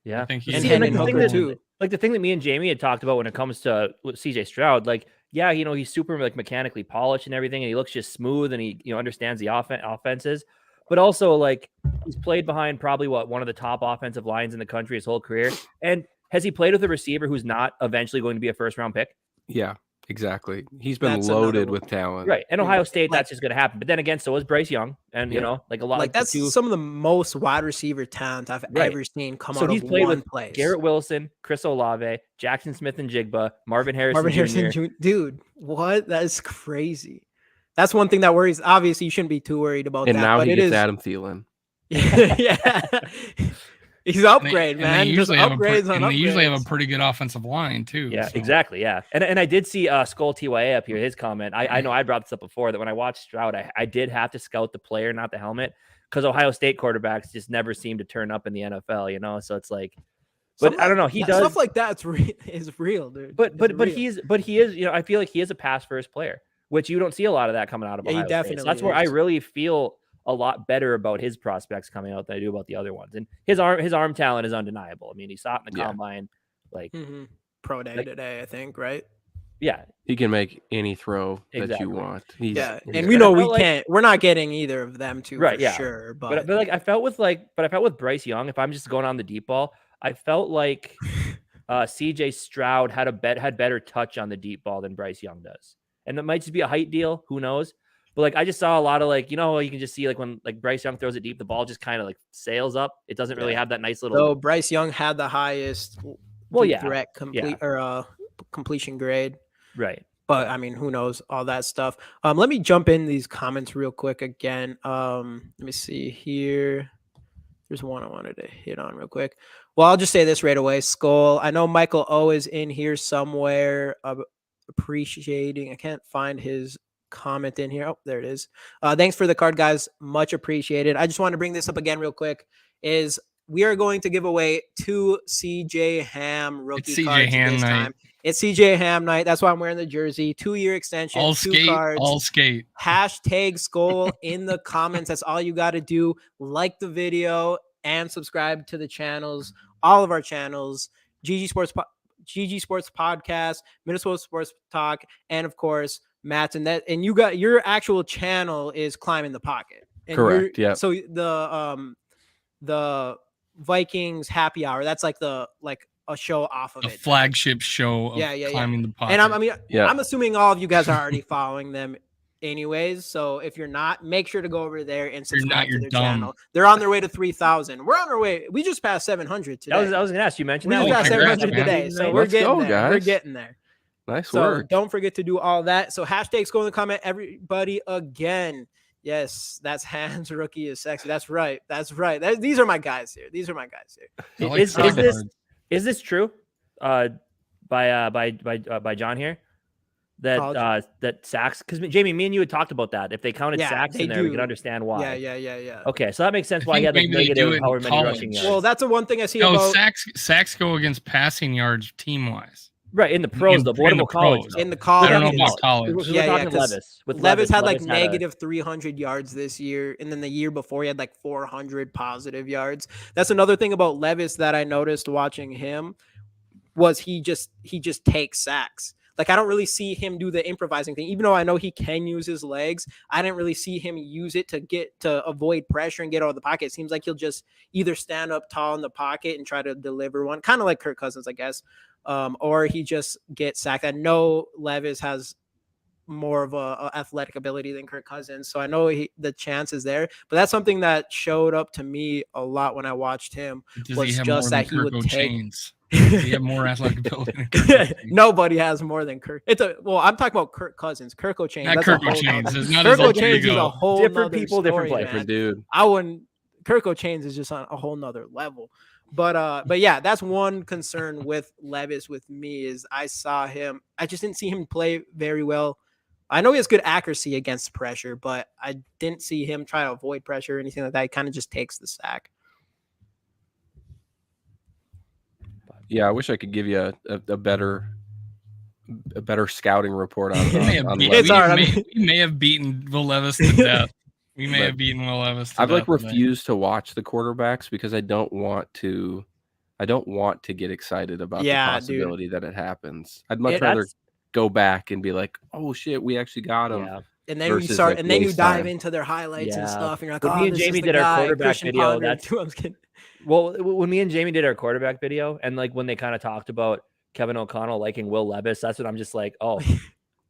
Yeah, I think he's Hendon Hooker too. Like the thing that me and Jamie had talked about when it comes to CJ Stroud, like, yeah, he's super like mechanically polished and everything, and he looks just smooth, and he understands the offenses. But also, like, he's played behind probably one of the top offensive lines in the country his whole career. And has he played with a receiver who's not eventually going to be a first-round pick? Yeah, exactly. He's been loaded with talent. Right. And Ohio State, that's just going to happen. But then again, so is Bryce Young. And, like a lot. Like that's some of the most wide receiver talent I've ever seen come out of one place. Garrett Wilson, Chris Olave, Jackson Smith and Jigba, Marvin Harrison Jr. Dude, what? That is crazy. That's one thing that worries. Obviously, you shouldn't be too worried about that. And now he gets Adam Thielen. Yeah. He's upgrade, man. They usually have a pretty good offensive line, too. Yeah, exactly. Yeah. And I did see Skol TYA up here, his comment. I know I brought this up before that when I watched Stroud, I did have to scout the player, not the helmet, because Ohio State quarterbacks just never seem to turn up in the NFL, So it's like, but I don't know. He does stuff like that is real, dude. But he is, I feel like he is a pass first player, which you don't see a lot of that coming out of Ohio State. So that's where I really feel a lot better about his prospects coming out than I do about the other ones. And his arm talent is undeniable. I mean, he saw it in the combine, like pro day today, I think, right? Yeah, he can make any throw that you want. And we know we're not getting either of them too, right? For sure. But like I felt with Bryce Young, if I'm just going on the deep ball, I felt like CJ Stroud had better touch on the deep ball than Bryce Young does. And it might just be a height deal. Who knows? But like, I just saw a lot of like, you can just see like when like Bryce Young throws it deep, the ball just kind of like sails up. It doesn't really have that nice little. So Bryce Young had the highest direct completion grade. Right. But I mean, who knows all that stuff. Let me jump in these comments real quick again. Let me see here. There's one I wanted to hit on real quick. Well, I'll just say this right away. Skol. I know Michael O is in here somewhere. Appreciating. I can't find his comment in here. Oh, there it is. Thanks for the card, guys. Much appreciated. I just want to bring this up again real quick. Is we are going to give away 2 CJ Ham rookie cards this time. It's CJ Ham night. That's why I'm wearing the jersey. 2-year extension. All 2 skate. Cards. All skate. Hashtag Skol in the comments. That's all you got to do. Like the video and subscribe to the channels. All of our channels. GG Sports Podcast, Minnesota Sports Talk, and of course Matt's. And you got your actual channel is Climbing the Pocket. And correct. Yeah. So the Vikings Happy Hour. That's like a show off of a flagship show of Climbing the Pocket. And I'm assuming all of you guys are already following them anyways. So if you're not, make sure to go over there and subscribe to their channel. They're on their way to 3,000. We're on our way. We just passed 700 today. I was going to ask you, mentioned that. We just passed 700 today. So we're getting there. Guys. We're getting there. Nice work. So don't forget to do all that. So hashtag Skol in the comment, everybody, again. Yes, that's Hans Rookie is sexy. That's right. These are my guys here. Is this true? By John here. that sacks, because Jamie, me and you had talked about that. If they counted sacks in there, we can understand why. Yeah. Okay, so that makes sense why he had like negative however many rushing yards. Well, that's the one thing I see about sacks go against passing yards team wise. Right, in the pros, though. What about college? In the college, I don't know about college. We're talking Levis. Levis had like negative 300 yards this year, and then the year before he had like 400 positive yards. That's another thing about Levis that I noticed watching him was he just takes sacks. Like I don't really see him do the improvising thing, even though I know he can use his legs. I didn't really see him use it to avoid pressure and get out of the pocket. It seems like he'll just either stand up tall in the pocket and try to deliver one, kind of like Kirk Cousins, I guess, or he just gets sacked. I know Levis has more of a athletic ability than Kirk Cousins, so I know the chance is there. But that's something that showed up to me a lot when I watched him. Was just that he would take. He have more athletic ability. Nobody has more than Kirk. I'm talking about Kirk Cousins. Kirk O'Chain. Kirk O'Chains. Kirk O'Chains is a whole different people, story, different players. Different dude. I wouldn't. Kirk O'Chains is just on a whole nother level. But yeah, that's one concern with Levis with me is I just didn't see him play very well. I know he has good accuracy against pressure, but I didn't see him try to avoid pressure or anything like that. He kind of just takes the sack. Yeah, I wish I could give you a better scouting report on Levis. We may have beaten Will Levis to death. We may have beaten Will Levis to death. I've like refused to watch the quarterbacks because I don't want to get excited about the possibility that it happens. I'd much rather go back and be like, oh shit, we actually got him. Yeah. And then you start, and then you dive into their highlights and stuff, and you're like, when me and Jamie did our quarterback video, I'm kidding. Well, when me and Jamie did our quarterback video, and like when they kind of talked about Kevin O'Connell liking Will Levis, that's what I'm just like, oh,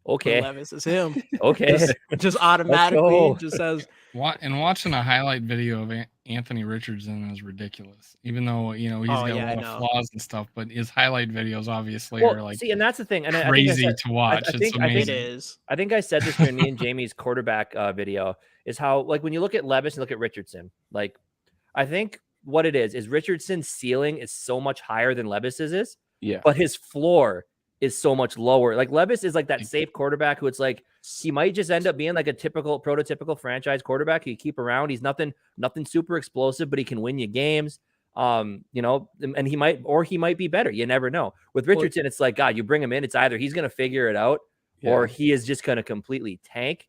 okay, Will Levis is him. Okay, just automatically just says. Watching a highlight video of Anthony Richardson is ridiculous. Even though he's got a lot of flaws and stuff, but his highlight videos obviously are like and that's the thing, and crazy to watch. It's amazing. It is. I think I said this during me and Jamie's quarterback video is how like when you look at Levis and look at Richardson, like I think what it is Richardson's ceiling is so much higher than Levis's is. Yeah, but his floor is so much lower. Like Levis is like that safe quarterback who it's like he might just end up being like a prototypical franchise quarterback you keep around. He's nothing super explosive, but he can win you games. And he might be better. You never know. With Richardson, it's like, God, you bring him in, it's either he's going to figure it out or he is just going to completely tank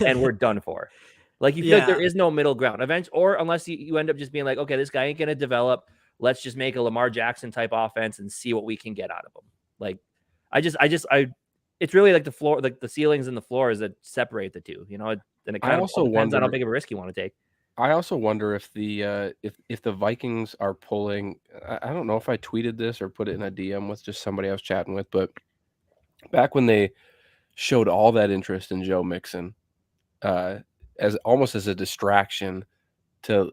and we're done for. Like you feel like there is no middle ground eventually, or unless you end up just being like, okay, this guy ain't going to develop. Let's just make a Lamar Jackson type offense and see what we can get out of him. Like, it's really like the floor, like the ceilings and the floors that separate the two, and it kind of depends on how big of a risk you want to take. I also wonder if the Vikings are pulling, I don't know if I tweeted this or put it in a DM with just somebody I was chatting with, but back when they showed all that interest in Joe Mixon, as almost as a distraction to,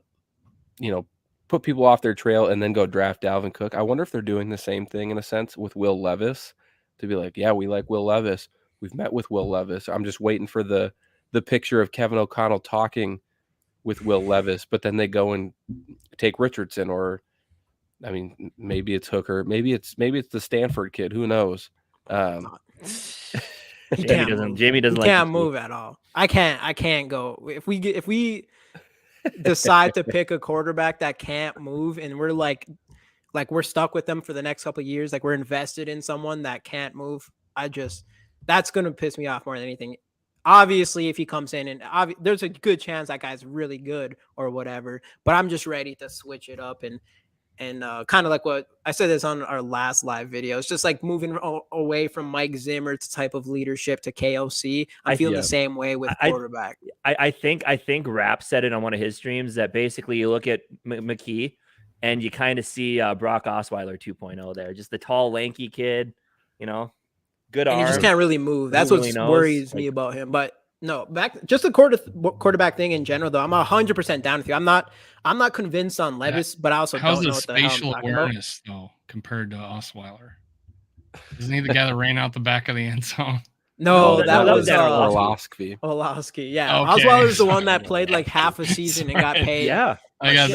put people off their trail and then go draft Dalvin Cook. I wonder if they're doing the same thing in a sense with Will Levis to be like, yeah, we like Will Levis. We've met with Will Levis. I'm just waiting for the picture of Kevin O'Connell talking with Will Levis, but then they go and take Richardson, or I mean, maybe it's Hooker, maybe it's the Stanford kid. Who knows? Jamie doesn't can't move at all. I can't go. If we decide to pick a quarterback that can't move and we're like we're stuck with them for the next couple of years, like we're invested in someone that can't move, that's going to piss me off more than anything. Obviously, if he comes in and there's a good chance that guy's really good or whatever, but I'm just ready to switch it up and kind of like what I said this on our last live video. It's just like moving away from Mike Zimmer's type of leadership to KOC. I'm feeling the same way with quarterback. I think Rapp said it on one of his streams that basically you look at McKee and you kind of see Brock Osweiler 2.0 there, just the tall, lanky kid, good arm. And he just can't really move. That's what worries me about him. But no, just the quarterback thing in general, though, I'm 100% down with you. I'm not convinced on Levis, but I also don't know what the hell I'm spatial awareness though compared to Osweiler? Isn't he the guy that ran out the back of the end zone? No, that was Orlovsky. Orlovsky. Yeah, Okay. Oswald is the one that played like half a season and got paid. Yeah. I got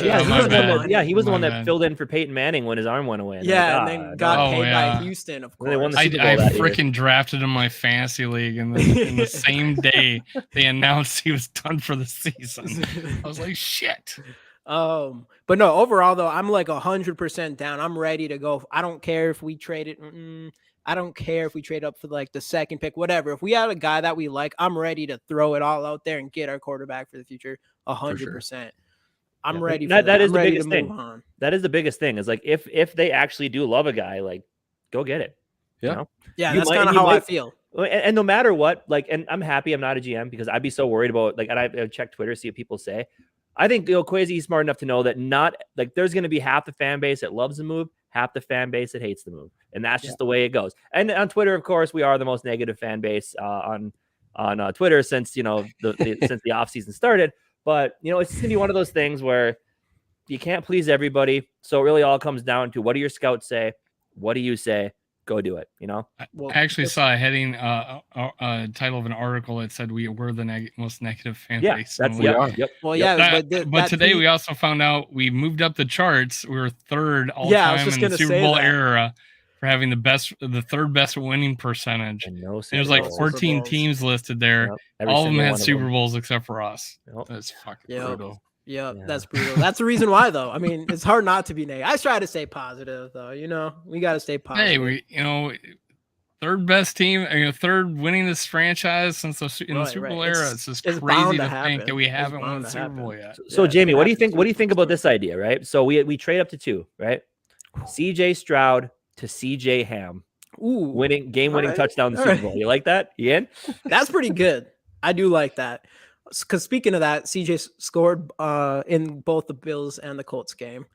he was the one that filled in for Peyton Manning when his arm went away. And then got paid by Houston, of course. They won the Super Bowl I that freaking drafted him in my fantasy league, and in the same day they announced he was done for the season. I was like, shit. But no, overall though, I'm like 100% down. I'm ready to go. I don't care if we trade it. I don't care if we trade up for like the second pick, whatever. If we had a guy that we like, I'm ready to throw it all out there and get our quarterback for the future. 100%. I'm ready. That is the biggest thing. That is the biggest thing. Is like if they actually do love a guy, like go get it. Yeah, you know? Yeah, that's kind of how I feel. And no matter what, like, and I'm happy I'm not a GM because I'd be so worried about like, and I check Twitter, see what people say. I think Kwesi is smart enough to know that not like there's going to be half the fan base that loves the move, half the fan base that hates the move, and that's just the way it goes. And on Twitter, of course, we are the most negative fan base on Twitter since since the offseason started. But it's just gonna be one of those things where you can't please everybody. So it really all comes down to what do your scouts say? What do you say? Go do it. I actually saw a heading, title of an article that said we were the most negative fan base. That's Yep. Well, yeah, but today we also found out we moved up the charts. We were third all time in the Super Bowl era for having the third best winning percentage. There's like 14 teams listed there. Yep. All of them had Super Bowls except for us. Yep. That's fucking brutal. Yeah, that's brutal. That's the reason why, though. I mean, it's hard not to be negative. I try to stay positive, though. We got to stay positive. Hey, third best team, third winningest franchise since the Super Bowl era. It's just crazy to think that we haven't won the Super Bowl yet. So, Jamie, what do you think? What do you think about this idea? Right. So we trade up to 2, right? CJ Stroud to CJ Ham. Ooh, game-winning touchdown in the Super Bowl. You like that, Ian? That's pretty good. I do like that. Because speaking of that, CJ scored in both the Bills and the Colts game.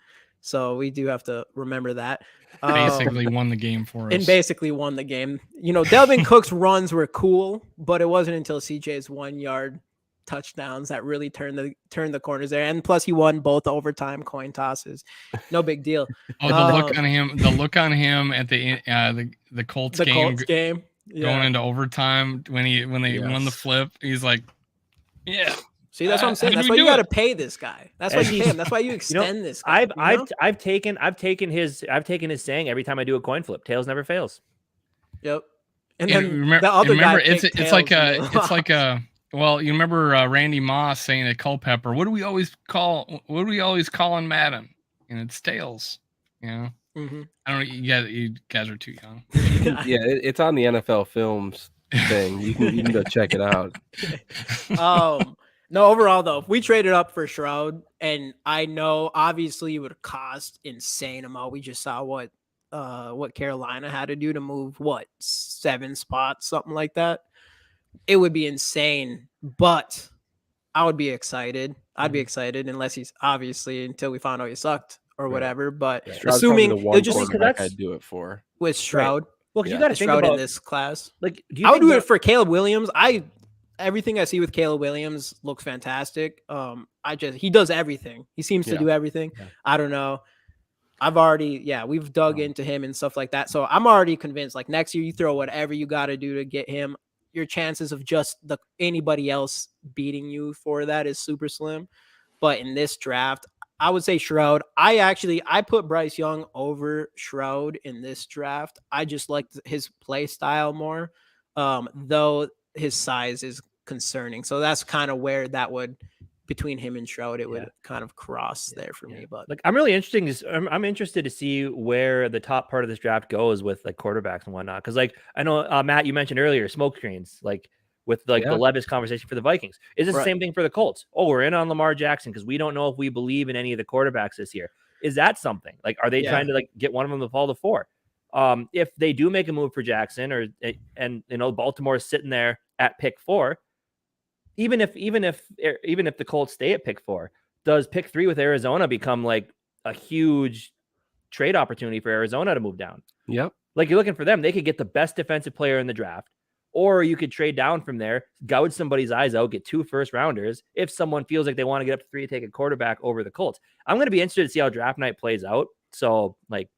So we do have to remember that. Basically won the game for us. And basically won the game. Delvin Cook's runs were cool, but it wasn't until CJ's 1-yard touchdowns that really turned the corners there. And plus he won both overtime coin tosses. No big deal. The look on him at the Colts game. Going into overtime when they won the flip, he's like, yeah. See, that's what I'm saying. That's why you got to pay this guy. That's why you pay him. That's why you extend this guy. I've taken his saying every time I do a coin flip, tails never fails. Yep. And then the other guy, it's like well, you remember Randy Moss saying to Culpepper, what do we always call on Madden? And it's tails. Mm-hmm. I don't know. You guys are too young. Yeah, it's on the NFL Films thing. You can go check it out. No, overall though, if we traded up for Stroud, and I know obviously it would cost insane amount. We just saw what Carolina had to do to move 7 spots, something like that. It would be insane, but I would be excited. I'd be excited until we found out he sucked or whatever. But assuming the just I'd do it for with Stroud. Right. Well, you got to think about in this class. Like, I would do it for Caleb Williams. Everything I see with Caleb Williams looks fantastic. He does everything. He seems to do everything. Yeah. I don't know. We've dug into him and stuff like that. So I'm already convinced. Like next year, you throw whatever you got to do to get him. Your chances of just anybody else beating you for that is super slim. But in this draft, I would say Stroud. I put Bryce Young over Stroud in this draft. I just like his play style more, though his size is concerning. So that's kind of where that would, between him and Stroud, it would kind of cross there for me. But like, I'm really interested. I'm interested to see where the top part of this draft goes with like quarterbacks and whatnot. Because like I know Matt, you mentioned earlier smoke screens, like with like the Levis conversation for the Vikings. Is this the same thing for the Colts? Oh, we're in on Lamar Jackson because we don't know if we believe in any of the quarterbacks this year. Is that something? Like, are they trying to like get one of them to fall to 4? If they do make a move for Jackson, and Baltimore is sitting there at pick 4. Even if the Colts stay at pick 4, does pick 3 with Arizona become like a huge trade opportunity for Arizona to move down? Yep. Like you're looking for them. They could get the best defensive player in the draft, or you could trade down from there, gouge somebody's eyes out, get 2 first-rounders. If someone feels like they want to get up to 3 to take a quarterback over the Colts, I'm going to be interested to see how draft night plays out. So like,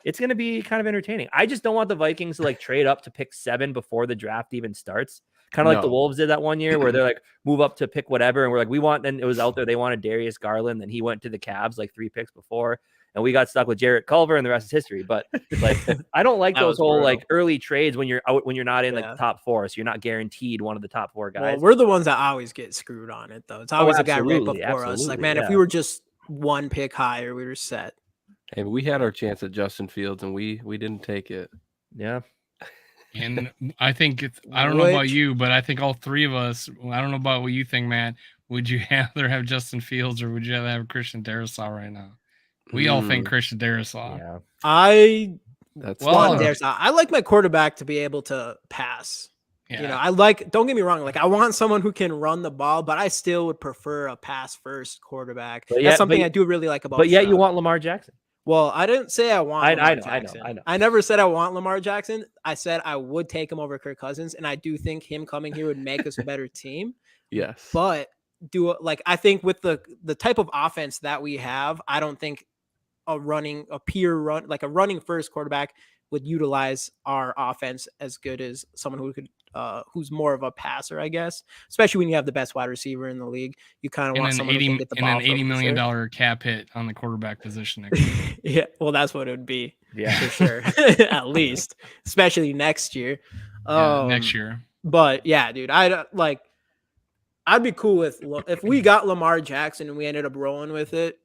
it's going to be kind of entertaining. I just don't want the Vikings to like trade up to pick 7 before the draft even starts. Kind of like the Wolves did that one year where they're like move up to pick whatever. And we're like, we want, and it was out there. They wanted Darius Garland. Then he went to the Cavs like 3 picks before. And we got stuck with Jarrett Culver and the rest is history. But like, I don't like those whole like early trades when you're out, when you're not in like the top 4. So you're not guaranteed one of the top 4 guys. Well, we're the ones that always get screwed on it though. It's always a guy right before us. Like, man, if we were just 1 pick higher, we were set. Hey, we had our chance at Justin Fields and we didn't take it. Yeah. And I think I don't know about you, but I think all 3 of us, I don't know about what you think, Matt. Would you rather have Justin Fields or would you rather have Christian Darrisaw right now? We all think Christian Darrisaw. Yeah. I like my quarterback to be able to pass. Yeah. You know, don't get me wrong, like I want someone who can run the ball, but I still would prefer a pass first quarterback. That's something I do really like about. But yet you want Lamar Jackson. Well, I didn't say I want Lamar Jackson. I know. I never said I want Lamar Jackson. I said I would take him over Kirk Cousins, and I do think him coming here would make us a better team. Yes. But I think with the type of offense that we have, I don't think a running first quarterback would utilize our offense as good as someone who could who's more of a passer, I guess, especially when you have the best wide receiver in the league. You kind of want someone who can get the ball. And an $80 million cap hit on the quarterback position next year. Yeah, well, that's what it would be. Yeah, for sure. At least, especially next year. Next year. But yeah, dude, I'd be cool with if we got Lamar Jackson and we ended up rolling with it.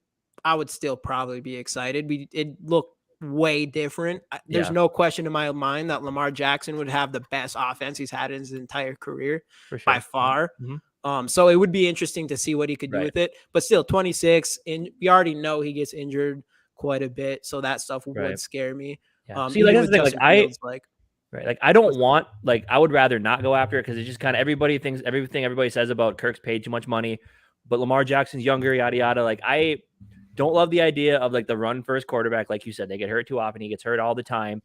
I would still probably be excited. It looked way different. There's no question in my mind that Lamar Jackson would have the best offense he's had in his entire career by far. Mm-hmm. So it would be interesting to see what he could do with it. But still, 26, and we already know he gets injured quite a bit, so that stuff would scare me. Yeah. See, like that's the thing. Like I don't want, like I would rather not go after it because it's just kind of everybody thinks everything everybody says about Kirk's paid too much money, but Lamar Jackson's younger, yada yada. Like I don't love the idea of like the run first quarterback. Like you said, they get hurt too often. He gets hurt all the time.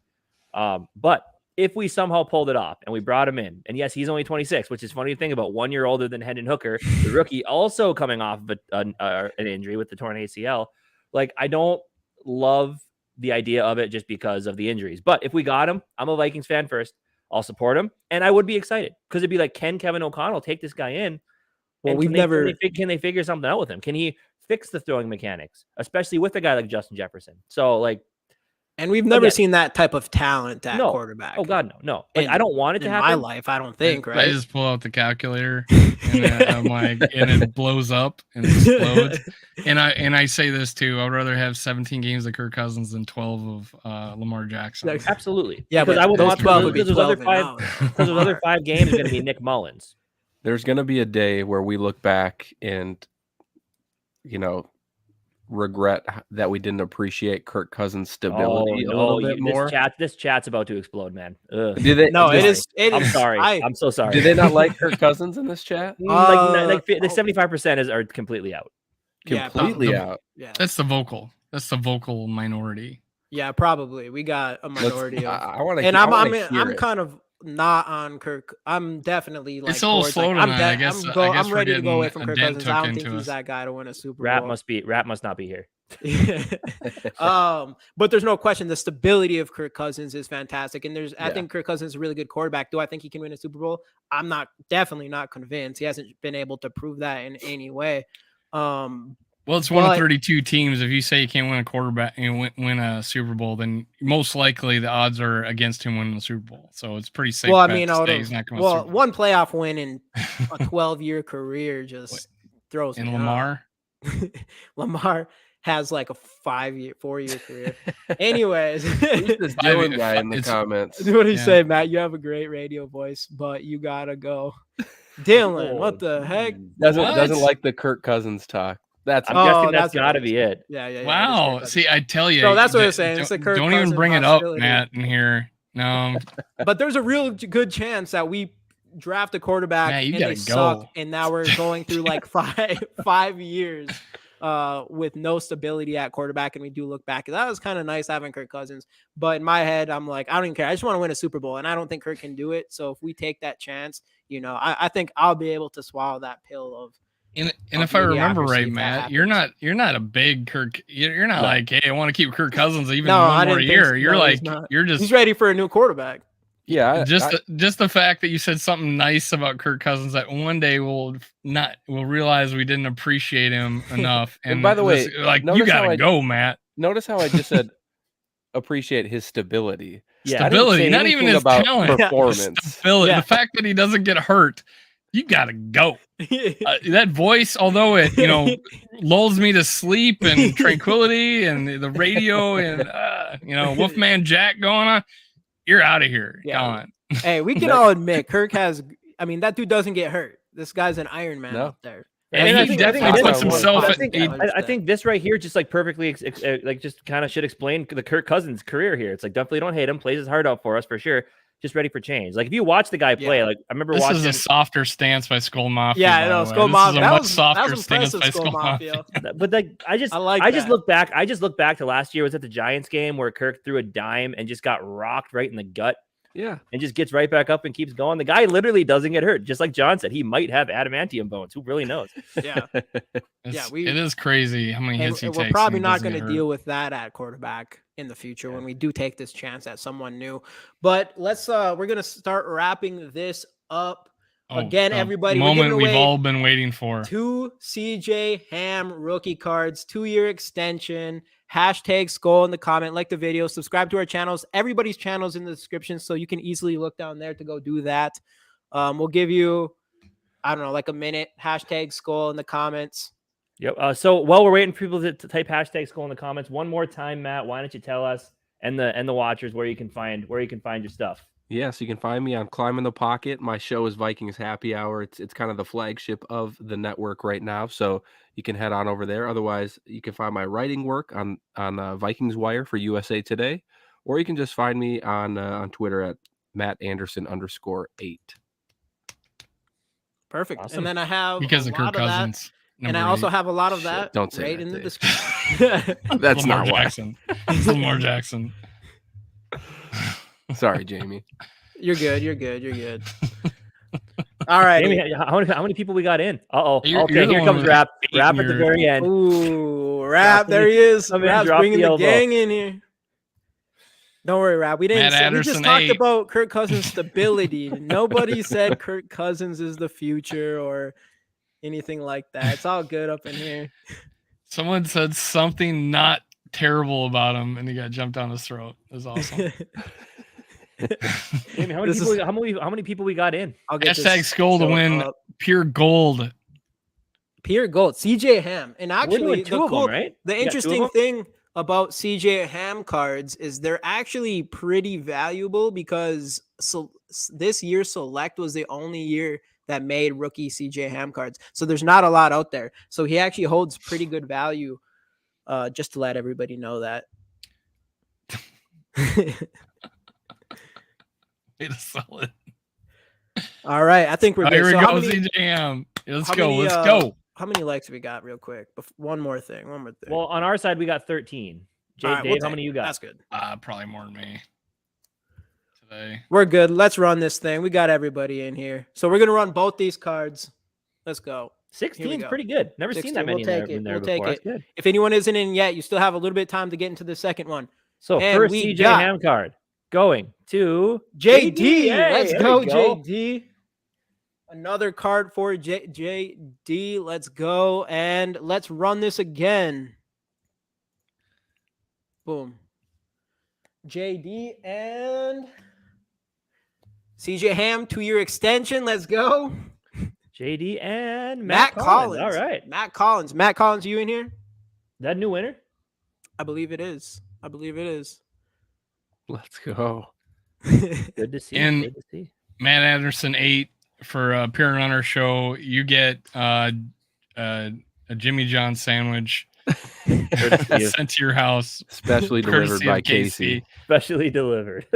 But if we somehow pulled it off and we brought him in, and yes, he's only 26, which is funny to think about, 1 year older than Hendon Hooker, the rookie, also coming off of an injury with the torn ACL. Like I don't love the idea of it just because of the injuries. But if we got him, I'm a Vikings fan first. I'll support him, and I would be excited because it'd be like, can Kevin O'Connell take this guy in? Well, can they figure something out with him? Can he fix the throwing mechanics, especially with a guy like Justin Jefferson? So like, and we've never seen that type of talent at quarterback. Oh God, no. Like, I don't want it to happen. In my life, I don't think. Right? I just pull out the calculator and I'm like, and it blows up and explodes. And I say this too. I'd rather have 17 games of Kirk Cousins than 12 of Lamar Jackson. Absolutely. Yeah, because I would watch 12 would be those 12 other 5 games are going to be Nick Mullins. There's going to be a day where we look back and, regret that we didn't appreciate Kirk Cousins' stability a little bit more. This chat's about to explode, man. Ugh. It is. I'm sorry. I'm so sorry. Do they not like Kirk Cousins in this chat? The 75% are completely out. Completely out. Yeah, that's the vocal minority. Yeah, probably. We got a minority. I want to. And I'm kind of not on Kirk. I'm definitely like, it's all slow tonight. I guess I'm ready to go away from Kirk Cousins. I don't think he's that guy to win a Super Bowl. Rat must not be here. But there's no question the stability of Kirk Cousins is fantastic, and I think Kirk Cousins is a really good quarterback. Do I think he can win a Super Bowl? I'm definitely not convinced. He hasn't been able to prove that in any way. Well, it's one of 32 teams. If you say you can't win a quarterback and win a Super Bowl, then most likely the odds are against him winning the Super Bowl. So it's pretty safe. Well, I mean, one playoff win in a 12-year career just throws me Lamar. Lamar has like a 4-year career. Anyways, who's this Dylan guy in the comments? What do you say, Matt? You have a great radio voice, but you gotta go. Dylan, what the heck? Doesn't like the Kirk Cousins talk. I'm guessing that's got to be it. Yeah. Wow. See, I tell you. So that's what I'm saying. Don't even bring it up, Matt, in here. No. But there's a real good chance that we draft a quarterback and they suck, and now we're going through like five years with no stability at quarterback, and we do look back. That was kind of nice having Kirk Cousins. But in my head, I'm like, I don't even care. I just want to win a Super Bowl, and I don't think Kirk can do it. So if we take that chance, I think I'll be able to swallow that pill of And if I remember right, Matt, you're not a big Kirk. You're not like, hey, I want to keep Kirk Cousins even one more year. So. You're like, you're just he's ready for a new quarterback. Yeah, just the fact that you said something nice about Kirk Cousins that one day we'll realize we didn't appreciate him enough. And by the way, like you gotta go, Matt. Notice how I just said appreciate his stability. Yeah. Stability, not even his about talent. Performance. Stability. The fact that he doesn't get hurt, you gotta go. That voice, although it lulls me to sleep and tranquility, and the radio and Wolfman Jack going on, you're out of here. Gone. Hey, we can all admit Kirk has. I mean, that dude doesn't get hurt. This guy's an Iron Man out there. And he definitely puts himself. I think this right here just like perfectly just kind of should explain the Kirk Cousins career here. It's like definitely don't hate him. Plays his heart out for us for sure. Just ready for change. Like if you watch the guy play, like I remember watching. This is a softer stance by Skol Mafia. Yeah, I know Skol Mafia. That was softer stance by Skol Mafia. But like I just look back. I just look back to last year was at the Giants game where Kirk threw a dime and just got rocked right in the gut. Yeah, and just gets right back up and keeps going. The guy literally doesn't get hurt. Just like John said, he might have adamantium bones. Who really knows? Yeah, it is crazy how many hits he takes. We're probably not going to deal with that at quarterback in the future when we do take this chance at someone new. But let's we're going to start wrapping this up. Again, everybody, moment we've all been waiting for. 2 CJ Ham rookie cards, 2-year extension. Hashtag Skol in the comment, like the video, subscribe to our channels. Everybody's channels in the description, so you can easily look down there to go do that. We'll give you, I don't know, like a minute. Hashtag Skol in the comments. Yep. So while we're waiting for people to type hashtag Skol in the comments, one more time, Matt, why don't you tell us and the watchers where you can find your stuff? Yes, you can find me on Climb in the Pocket. My show is Vikings Happy Hour. It's kind of the flagship of the network right now, so you can head on over there. Otherwise, you can find my writing work on Vikings Wire for USA Today, or you can just find me on Twitter at @MattAnderson_8. Perfect. Awesome. And then I have because of Kirk Cousins. And I also have a lot of that. Don't say right that, in the Dave. description. That's not why. Jackson. Lamar Jackson. Sorry, Jamie. You're good. All right. Jamie, how many people we got in? Okay, here comes Rap. Rap at the very end. Ooh, Rap. There he is. Rap's bringing the gang in here. Don't worry, Rap. We didn't. We just talked about Kirk Cousins' stability. Nobody said Kirk Cousins is the future or anything like that. It's all good up in here. Someone said something not terrible about him, and he got jumped down his throat. It was awesome. Jamie, how many people we got in? Hashtag Skol to win pure gold. Pure gold. CJ Ham. And actually, the interesting thing about CJ Ham cards is they're actually pretty valuable because this year Select was the only year that made rookie CJ Ham cards. So there's not a lot out there. So he actually holds pretty good value. Just to let everybody know that. Way to sell it. All right, I think we're good. Here we go, CJ Ham. Let's go. How many likes we got real quick? One more thing. Well, on our side, we got 13. Dave, how many you got? That's good. Probably more than me today. We're good. Let's run this thing. We got everybody in here. So we're going to run both these cards. Let's go. 16 is pretty good. Never 16, seen that many in there before. That's good. If anyone isn't in yet, you still have a little bit of time to get into the second one. So first CJ Ham card going to JD. Hey, let's go, JD. Another card for JD. Let's go. And let's run this again. Boom. JD and CJ Ham, 2-year extension. Let's go. JD and Matt Collins. All right. Matt Collins. Matt Collins, you in here? That new winner? I believe it is. Let's go. Good to see. And good to see. Matt Anderson 8 for appearing on our show. You get a Jimmy John sandwich sent to your house, specially delivered by Kwesi. Specially delivered.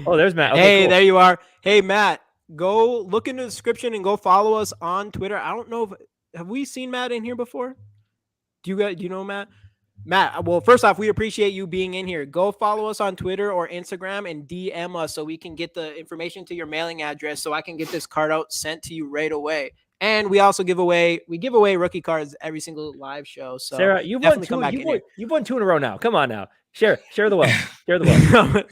Oh, there's Matt. Okay, hey, cool. There you are. Hey, Matt, go look in the description and go follow us on Twitter. I don't know have we seen Matt in here before? Do you know Matt? Matt, well, first off, we appreciate you being in here. Go follow us on Twitter or Instagram and DM us so we can get the information to your mailing address so I can get this card out sent to you right away. And we also give away rookie cards every single live show. So Sarah, you've won two. You've won 2 in a row now. Come on now. Share the wealth. Share the wealth.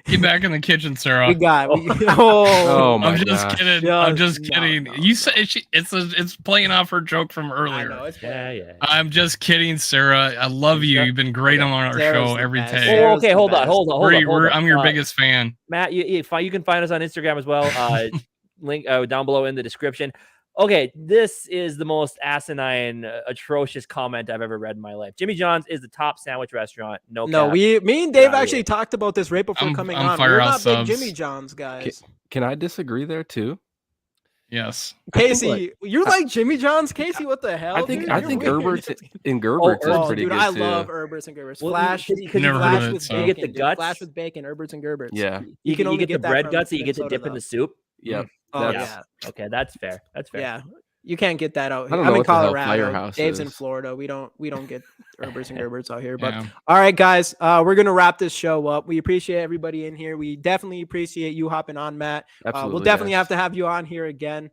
Get back in the kitchen, Sarah. My I'm just gosh. kidding. I'm just kidding. No. You said it's playing off her joke from earlier. I know, it's Yeah. I'm just kidding, Sarah. I love you. You've been great on our Sarah's show the every best. day. Sarah's Okay, the hold on. best. I'm your biggest fan. Matt, you can find us on Instagram as well. Link down below in the description. Okay, this is the most asinine, atrocious comment I've ever read in my life. Jimmy John's is the top sandwich restaurant. No, me and Dave actually talked about this right before coming on. We're not big Jimmy John's guys. Can I disagree there too? Yes. Casey, you like Jimmy John's? Casey, what the hell? I think You're Herbert's and Gerbert's is pretty dude, good I too. love Herbert's and Gerbert's. Well, Flash, never heard of it, with so. bacon. You get the guts. Flash with bacon, Herbert's and Gerbert's. Yeah. You can only get the that bread from guts that you get to Minnesota, dip in the though. soup. Yep. Oh That's- yeah. Okay, that's fair. That's fair. Yeah. You can't get that out I here. don't know I'm in what the hell Colorado. Firehouse Dave's in is. Florida. We don't get Herbert's and Gerbert's out here. But Yeah. all right, guys, we're gonna wrap this show up. We appreciate everybody in here. We definitely appreciate you hopping on, Matt. Absolutely, we'll definitely guys. have to have you on here again,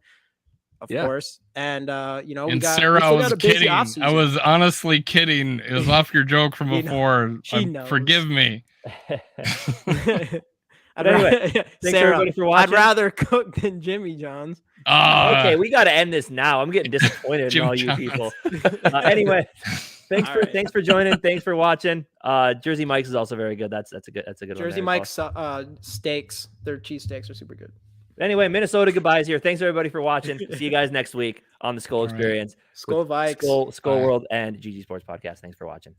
of course. And we And got Sarah, we I still was got a busy kidding. off-season. I was honestly kidding. It was off your joke from She before. She knows. Forgive me. Anyway, thanks Sarah, everybody for watching. I'd rather cook than Jimmy John's. Okay, we got to end this now. I'm getting disappointed in Jim all you John's. people. Anyway, thanks for joining. Thanks for watching. Jersey Mike's is also very good. That's a good one. Jersey there Mike's as well. steaks, their cheese steaks are super good. Anyway, Minnesota goodbyes here. Thanks everybody for watching. See you guys next week on the Skol All right. Experience. Skol Vikes. Skol Bye. World and GG Sports Podcast. Thanks for watching.